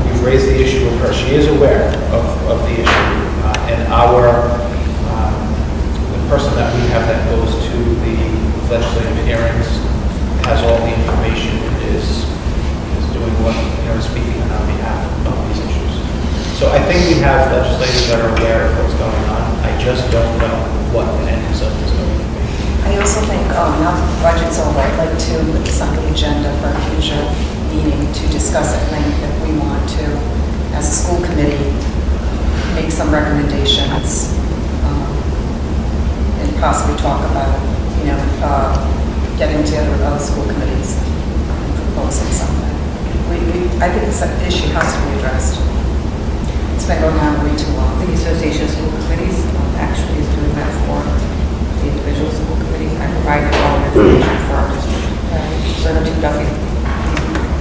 we've raised the issue with her. She is aware of the issue, and the person that we have that goes to the legislative hearings has all the information and is doing what, speaking on our behalf of these issues. So I think we have legislators that are aware of what's going on. I just don't know what the end result is going to be. I also think, now that the budget's over, I'd like to put this on the agenda for a future meeting to discuss at length if we want to, as a school committee, make some recommendations and possibly talk about, getting together with other school committees and proposing something. I think this issue has to be addressed. It's been going on way too long. The Association of School Committees actually is doing that for the individual school committees. I provided all the information for our district. Senator Duffy,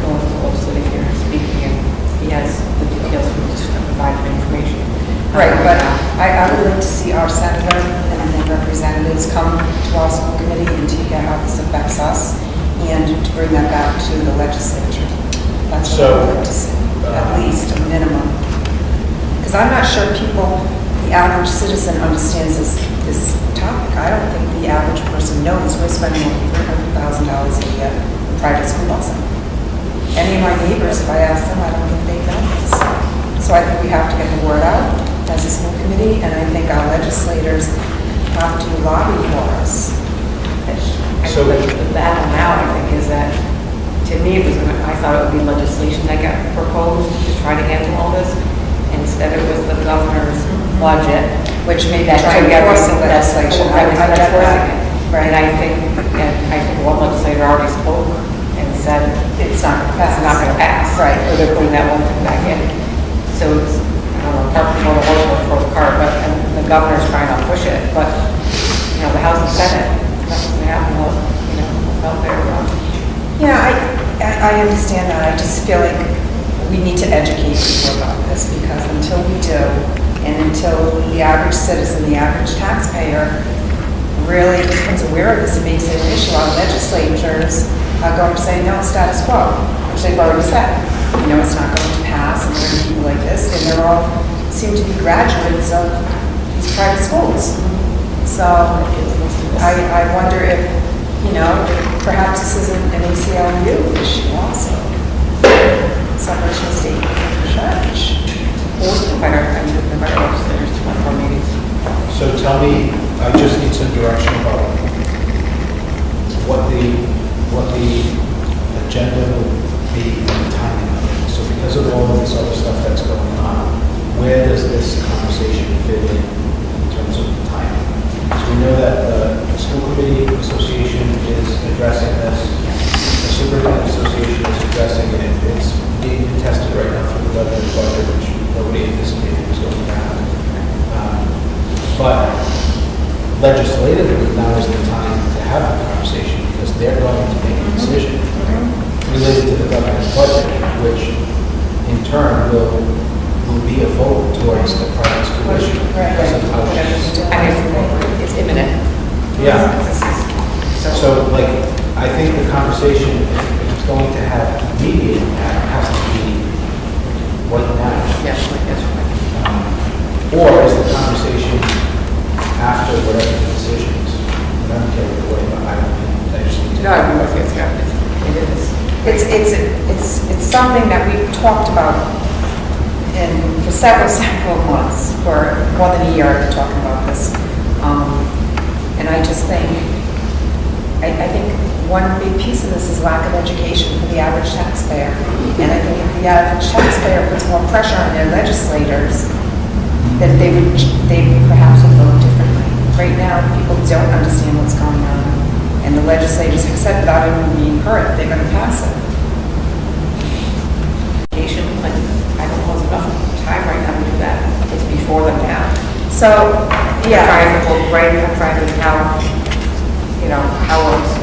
going to the legislative here speaking, and he has the details from the district provided information. Right, but I would like to see our senator and representatives come to our school committee and to hear how this affects us and to bring that back to the legislature. That's what I would like to see, at least a minimum. Because I'm not sure the average citizen understands this topic. I don't think the average person knows we're spending over $300,000 a year in private school busing. Any of my neighbors, if I ask them, I don't think they know this. So I think we have to get the word out as a school committee, and I think our legislators have to lobby for us. So the battle now, I think, is that, to me, I thought it would be legislation that got proposed to try to handle all this. Instead, it was the governor's budget, which made that try to get us in legislation. Right. Right. And I think one legislator already spoke and said it's not going to pass. Right. Or they're putting that one thing back in. So it's, I don't know, part before the horse before the cart, but and the governor's trying to push it, but the House and Senate, nothing's gonna happen. Out there. Yeah, I understand that. I just feel like we need to educate people about this, because until we do, and until the average citizen, the average taxpayer really becomes aware of this and makes it an issue, our legislatures are going to say, no, status quo, which they've already said. It's not going to pass, and we're going to keep it like this, and they're all seem to be graduates of these private schools. So I wonder if, perhaps this isn't an ACLU issue also. Celebration State Church. Or invite our legislators to one of our meetings. So tell me, I just need some direction about what the agenda will be and the timing of it. So because of all of this other stuff that's going on, where does this conversation fit in terms of the timing? So we know that the School Committee Association is addressing this, the Superintendent Association is addressing it. It's being contested right now through the governor's budget, which nobody anticipated was going to happen. But legislatively, now is the time to have a conversation, because they're going to make a decision related to the governor's budget, which in turn will be a vote towards the private school issue. Because of how it's imminent. Yeah. So I think the conversation, if it's going to have immediate impact, has to be right now. Yes, Or is the conversation after whatever the decision is? I don't care either way, but I just need to. No, I agree with you. It is. It's something that we've talked about for several months, for more than a year, talking about this. And I just think I think one big piece of this is lack of education for the average taxpayer. And I think if the average taxpayer puts more pressure on their legislators, that they perhaps would vote differently. Right now, people don't understand what's going on, and the legislators have said without even being heard, they're going to pass it. Education, like, I don't know, there's enough time right now to do that. It's before them now. So, yeah. I'm trying to how, you know, how else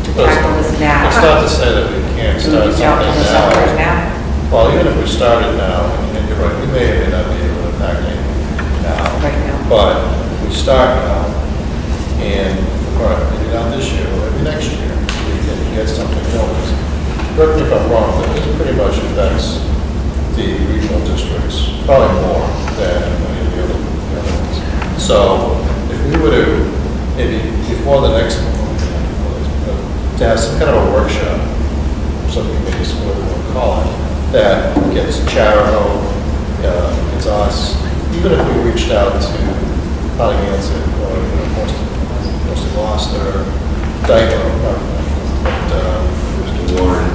to tackle this now. It's not to say that we can't start something now. Well, even if we started now, and you're right, we may or may not be able to impact anything now. Right now. But if we start now, and, all right, maybe not this year, or maybe next year, we can get something going. Correct me if I'm wrong, but this pretty much affects the regional districts, probably more than any of the other ones. So if we were to, maybe before the next one, to have some kind of a workshop, something maybe what we want to call it, that gets Charo, gets us, even if we reached out to Pontiac or most of Gloucester, Dyton,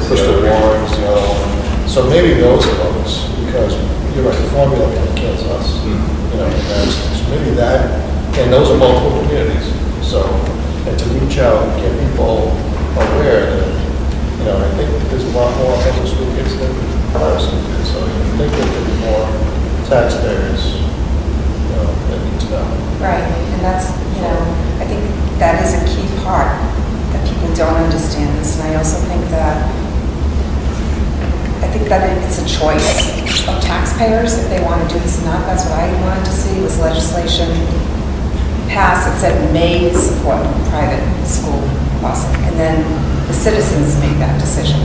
Crystal Warren is the other one. So maybe those folks, because you're right, the formula kind of kills us, you know, so maybe that, and those are multiple communities. So, and to reach out and get people aware that, you know, I think there's a lot more public school kids than private school kids. So I think there could be more taxpayers, you know, that need to know. Right, and that's, you know, I think that is a key part, that people don't understand this. And I also think that it's a choice of taxpayers if they want to do this or not. That's what I wanted to see, was legislation passed that said may support private school busing. And then the citizens make that decision.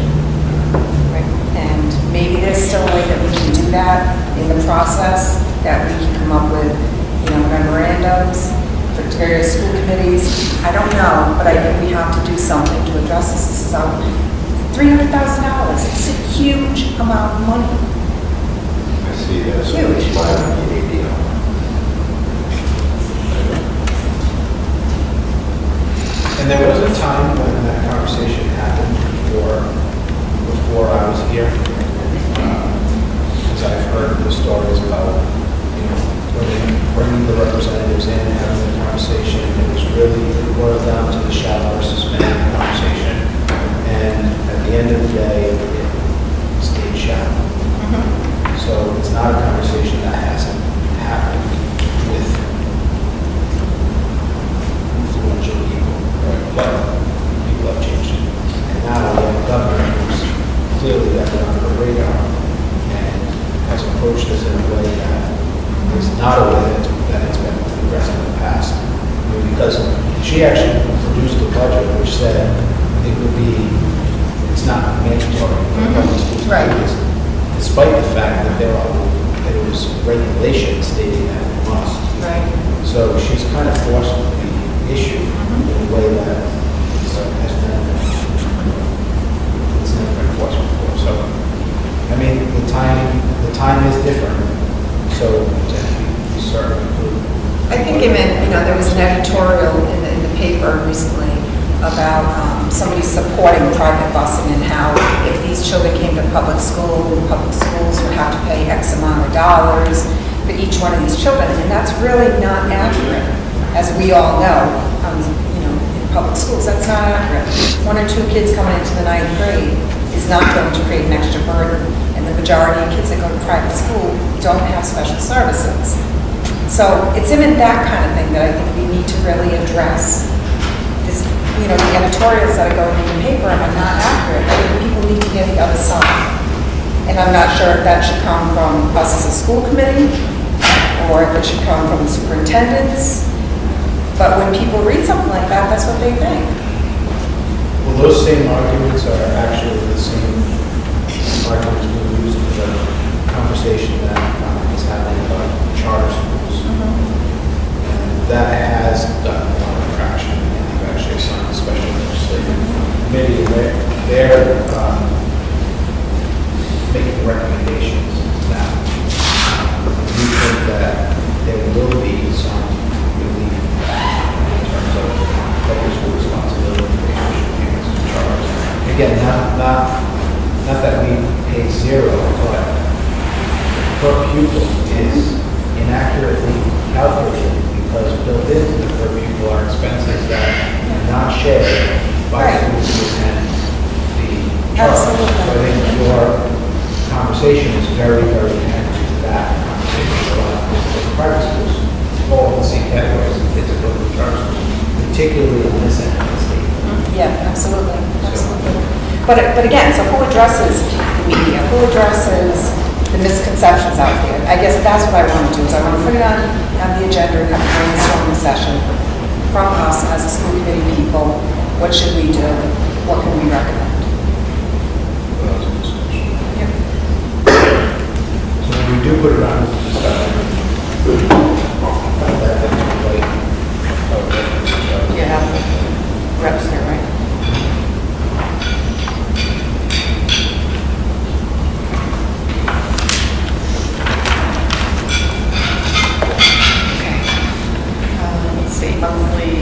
Right? And maybe there's still a way that we can do that in the process, that we can come up with, you know, memorandums for various school committees. I don't know, but I think we have to do something to address this. This is out $300,000. It's a huge amount of money. I see that. Huge. And there was a time when that conversation happened before I was here. Because I've heard the stories about, you know, bringing the representatives in, having the conversation. It was really boiled down to the shall versus may conversation. And at the end of the day, it stayed shall. So it's not a conversation that hasn't happened with influential people. But people have changed it. And now we have a governor who's clearly got it on her radar and has approached this in a way that is not a way that it's been progressed in the past. I mean, because she actually produced a budget which said it would be, it's not mandatory for public schools to do this, despite the fact that there was regulations stating that it must. Right. So she's kind of forced the issue in a way that has never been forced before. So, I mean, the time is different. So, we certainly could. I think, you know, there was an editorial in the paper recently about somebody supporting private busing and how if these children came to public schools would have to pay X amount of dollars for each one of these children. And that's really not accurate, as we all know, you know, in public schools. That's not accurate. 1 or 2 kids coming into the 9th grade is not going to create an extra burden. And the majority of kids that go to private school don't have special services. So it's in that kind of thing that I think we need to really address. This, you know, the editorials that are going in the paper are not accurate. I think people need to hear the other side. And I'm not sure if that should come from us as a school committee, or if it should come from the superintendents. But when people read something like that, that's what they think. Well, those same arguments are actually the same arguments we used for the conversation that is happening about charter schools. And that has gotten a lot of traction. And they've actually signed a special legislative committee. They're making recommendations now. We think that there will be some relief in terms of public school responsibility. pupil is inaccurately calculated because built into the per pupil are expenses that are not shared by schools who attend the charge. So I think your conversation is very, very connected to that conversation about the private schools. Fall in the same categories as kids that go to the charter schools, particularly in this end of the state. Yeah, absolutely, absolutely. But again, so who addresses the media? Who addresses the misconceptions out there? I guess that's what I want to do, is I want to put it on the agenda and have a brainstorming session from us as a school committee people. What should we do? What can we recommend? So when we do put it on as a discussion, Yeah, reps here, right? Okay. Let's see, monthly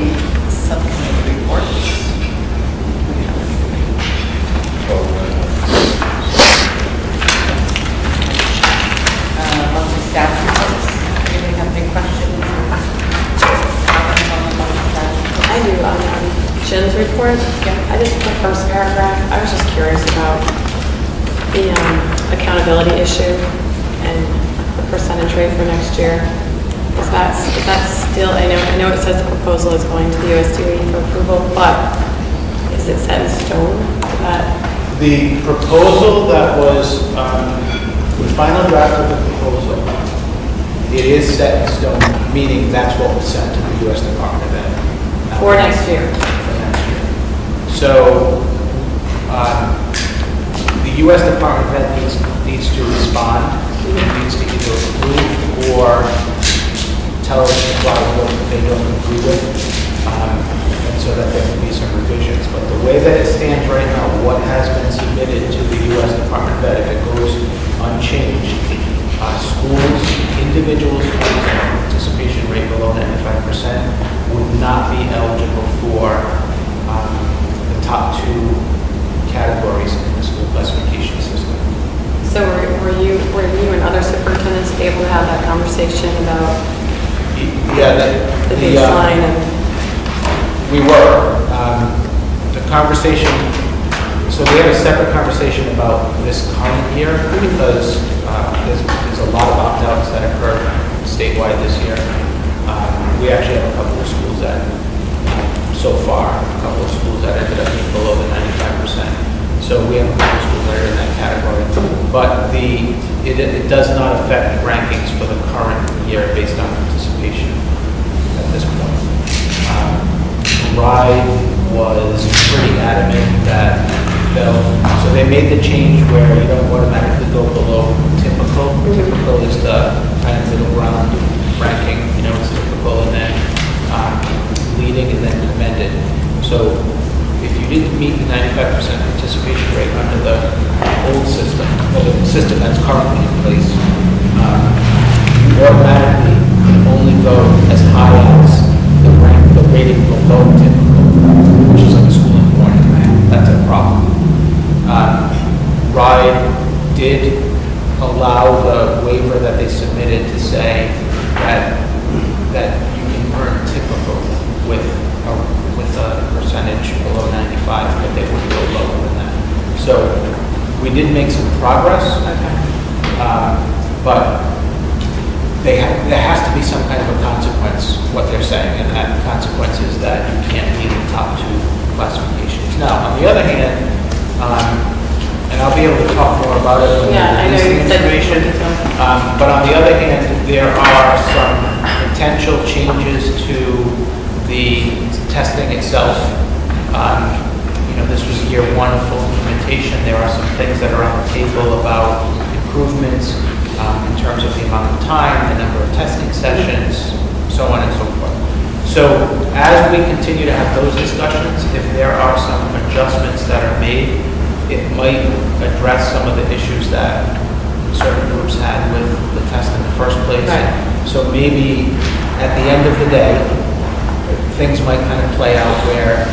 subcommittee reports. Monthly staff reports. Anybody have any questions? I do, Jen's report. I just, the first paragraph, I was just curious about the accountability issue and the percentage rate for next year. Is that still, I know it says the proposal is going to the USDA for approval, but is it set in stone? The proposal that was, the final draft of the proposal, it is set in stone, meaning that's what was sent to the U.S. Department of Ed. For next year. For next year. So, the U.S. Department of Ed needs to respond, needs to either approve or tell us what they don't agree with, and so that there can be some revisions. But the way that it stands right now, what has been submitted to the U.S. Department of Ed, if it goes unchanged, schools, individual schools at a participation rate below 95% would not be eligible for the top two categories in the school classification system. So were you and other superintendents able to have that conversation about Yeah, the baseline and? We were. The conversation, so we had a separate conversation about this current year because there's a lot of opt-outs that occurred statewide this year. We actually have a couple of schools that, so far, a couple of schools that ended up being below the 95%. So we have a couple of schools that are in that category. But it does not affect rankings for the current year based on participation at this point. RIDE was pretty adamant that so they made the change where you don't automatically go below typical. Typical is the kind of middle ground ranking, it's typical and then leading and then commended. So if you didn't meet the 95% participation rate under the old system, or the system that's currently in place, you automatically can only go as high as the rating below typical, which is like a school in warning. That's a problem. RIDE did allow the waiver that they submitted to say that you can earn typical with a percentage below 95, but they wouldn't go lower than that. So we did make some progress, but there has to be some kind of a consequence, what they're saying, and that consequence is that you can't be in the top two classifications. Now, on the other hand, and I'll be able to talk more about it when I know you said information, but on the other hand, there are some potential changes to the testing itself. This was year one of full implementation. There are some things that are on the table about improvements in terms of the amount of time, the number of testing sessions, so on and so forth. So as we continue to have those discussions, if there are some adjustments that are made, it might address some of the issues that certain groups had with the test in the first place. Right. So maybe at the end of the day, things might kind of play out where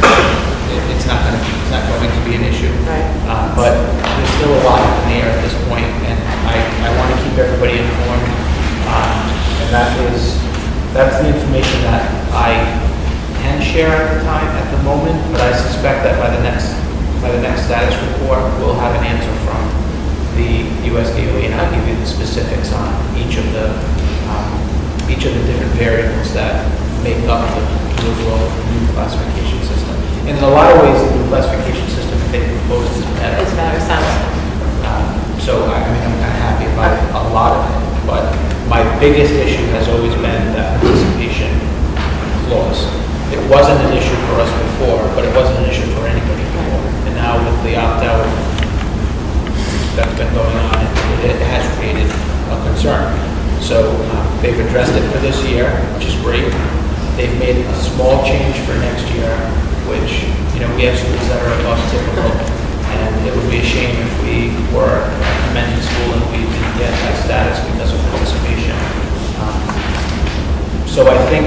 it's not going to be an issue. Right. But there's still a lot in the air at this point, and I I want to keep everybody informed. And that's the information that I can share at the time, at the moment, but I suspect that by the next status report, we'll have an answer from the USDOE, and I'll give you the specifics on each of the different variables that make up the overall new classification system. And in a lot of ways, the new classification system that they proposed is better. It's better, sounds. So I mean, I'm kind of happy about a lot of it, but my biggest issue has always been that participation clause. It wasn't an issue for us before, but it wasn't an issue for anybody before. And now with the opt-out that's been going on, it has created a concern. So they've addressed it for this year, which is great. They've made a small change for next year, which, we have schools that are above typical, and it would be a shame if we were a commended school and we didn't get that status because of participation. So I think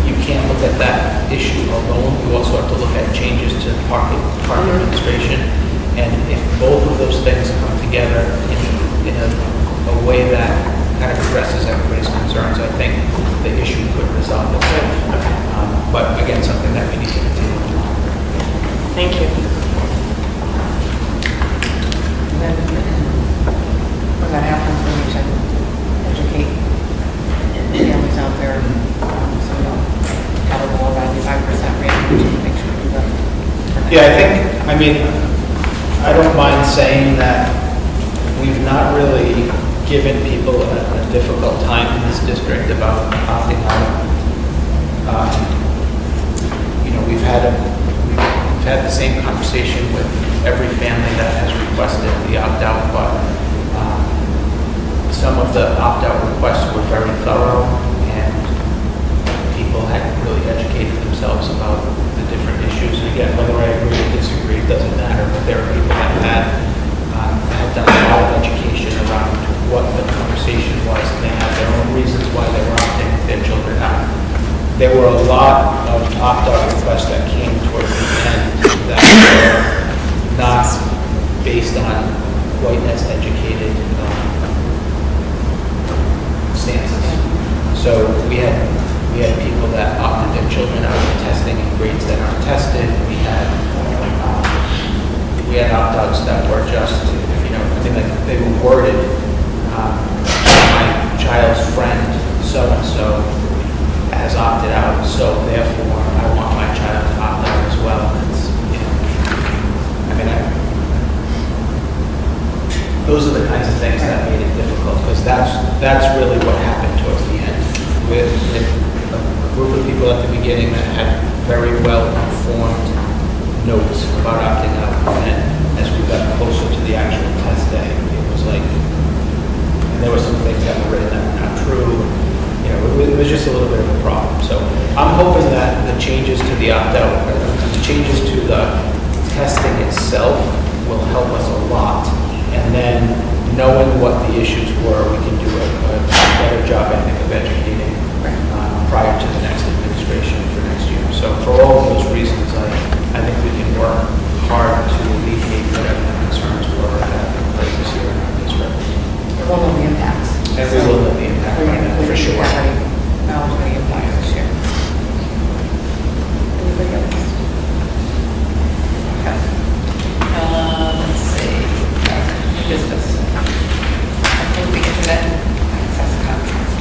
you can't look at that issue alone. You also have to look at changes to park administration, and if both of those things come together in a way that kind of addresses everybody's concerns, I think the issue could resolve itself. But again, something that we need to continue to monitor. Thank you. When that happens, we need to educate families out there, so we don't have a more than 5% rate, to make sure we do that. Yeah, I don't mind saying that we've not really given people a difficult time in this district about opting out. We've had the same conversation with every family that has requested the opt-out, but some of the opt-out requests were very thorough, and people had really educated themselves about the different issues. And again, whether I agree or disagree, it doesn't matter, but there are people that had done a lot of education around what the conversation was, and they had their own reasons why they were opting their children out. There were a lot of opt-out requests that came towards the end that were not based on quite as educated stances. So we had people that opted their children out of testing in grades that aren't tested. We had opt-outs that were just, they were worded, my child's friend so-and-so has opted out, so therefore I want my child to opt out as well. Those are the kinds of things that made it difficult, because that's really what happened towards the end. With a group of people at the beginning that had very well-informed notes about opting out, and then as we got closer to the actual test day, it was like, and there were some things that were written that were not true. It was just a little bit of a problem. So I'm hoping that the changes to the opt-out, the changes to the testing itself will help us a lot. And then knowing what the issues were, we can do a better job, I think, of educating prior to the next administration for next year. So for all of those reasons, I think we can work hard to alleviate whatever the concerns were that occurred this year in our district. There will be impacts. And we will know the impact on that, for sure. Knowledge of the impact this year. Anybody else? Okay. Let's see. Business. I think the internet access contract.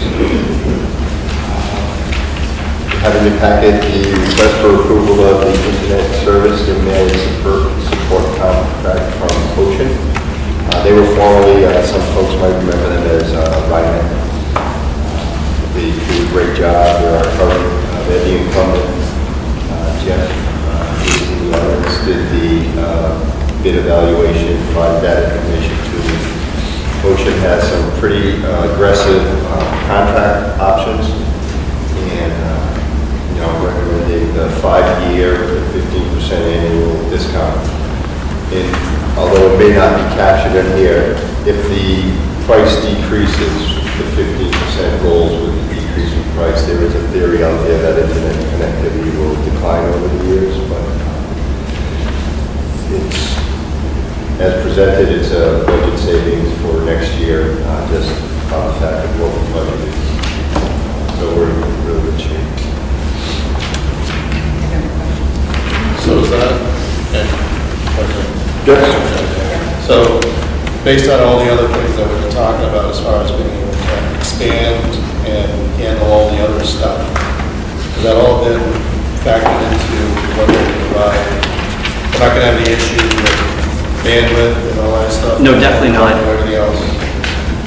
You have in your packet the request for approval of the internet service and managed support contract from Ocean. They were formerly, some folks might remember them as Rynet. They do a great job. They're our current, they're the incumbent. Jeff, who's in the audience, did the bid evaluation, provided that information to them. Ocean has some pretty aggressive contract options, and recommending the 5-year, 15% annual discount. And although it may not be captured in here, if the price decreases, the 15% rolls with the decrease in price. There is a theory out there that internet connectivity will decline over the years, but it's as presented, it's a budget savings for next year, just on the fact of what we budgeted. So we're in really good shape. So is that, okay. Good. So, based on all the other things that we've been talking about as far as being able to expand and handle all the other stuff, has that all been factored into what they can provide? We're not gonna have any issues with bandwidth and all that stuff? No, definitely not. And everything else?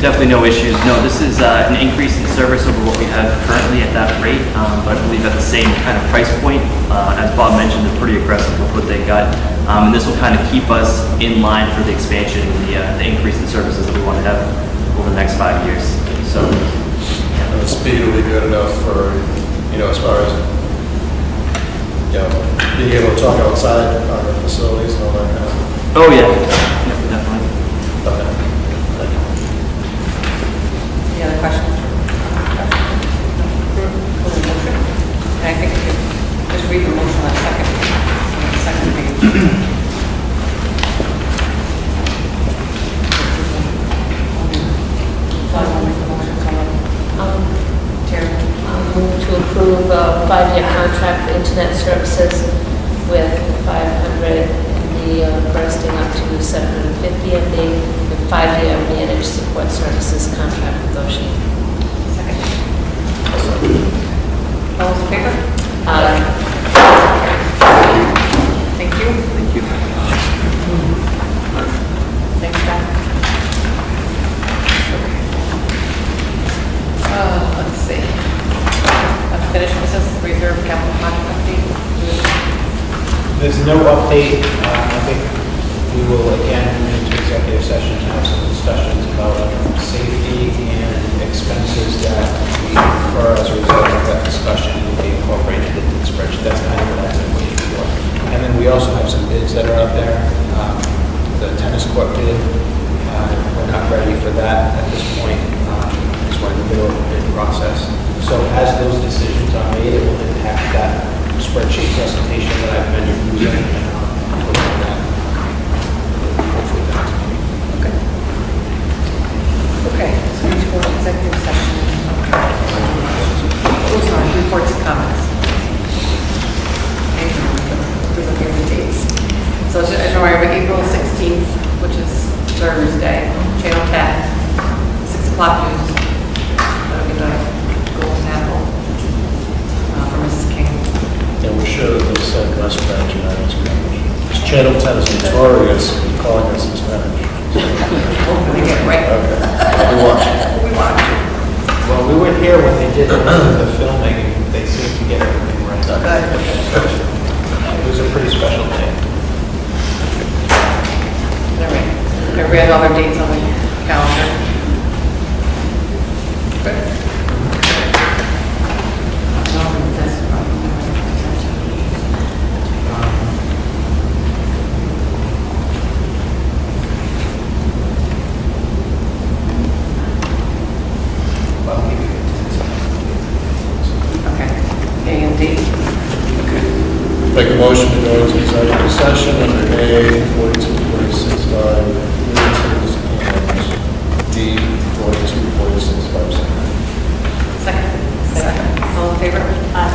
Definitely no issues. No, this is an increase in service over what we have currently at that rate, but I believe at the same kind of price point. As Bob mentioned, they're pretty aggressive with what they got. And this will kind of keep us in line for the expansion and the increase in services that we want to have over the next 5 years. So, And the speed will be good enough for, as far as, being able to talk outside our facilities and all that kind of stuff? oh yeah, definitely. Okay. Thank you. Any other questions? And I think if you just read the motion on the second page. So I will make the motion, Terry. Move to approve a 5-year contract for internet services with 500 and the bursting up to 750 and the 5-year managed support services contract negotiation. Second. All those in favor? Thank you. Thank you. Thanks, John. Let's see. Unfinished business, reserve capital project update. There's no update. I think we will again move into executive session and have some discussions about safety and expenses that we incur as a result of that discussion will be incorporated into the spreadsheet. That's kind of what I've been waiting for. And then we also have some bids that are out there. The tennis court bid, we're not ready for that at this point. It's we're in the middle of the bid process. So as those decisions are made, it will impact that spreadsheet presentation that I've been using. Hopefully the next meeting. Okay, so we go to executive session. Oh, sorry, reports and comments. Okay, we're looking at the dates. So as a reminder, April 16th, which is Thursday, Channel 10, 6 o'clock news. That'll be the Golden Apple for Mrs. King. Yeah, we should have said West Branch United Spanish. Channel 10 is notorious in calling us in Spanish. Hopefully get it right. Okay. I'll be watching. We watch. Well, we were here when they did the filming, and they seemed to get everything right. It was a pretty special day. All right. Everybody has all their dates on the calendar. Good. Make a motion to go into executive session under A 42.46.5, and D 42.46.5. Second. All in favor? Aye.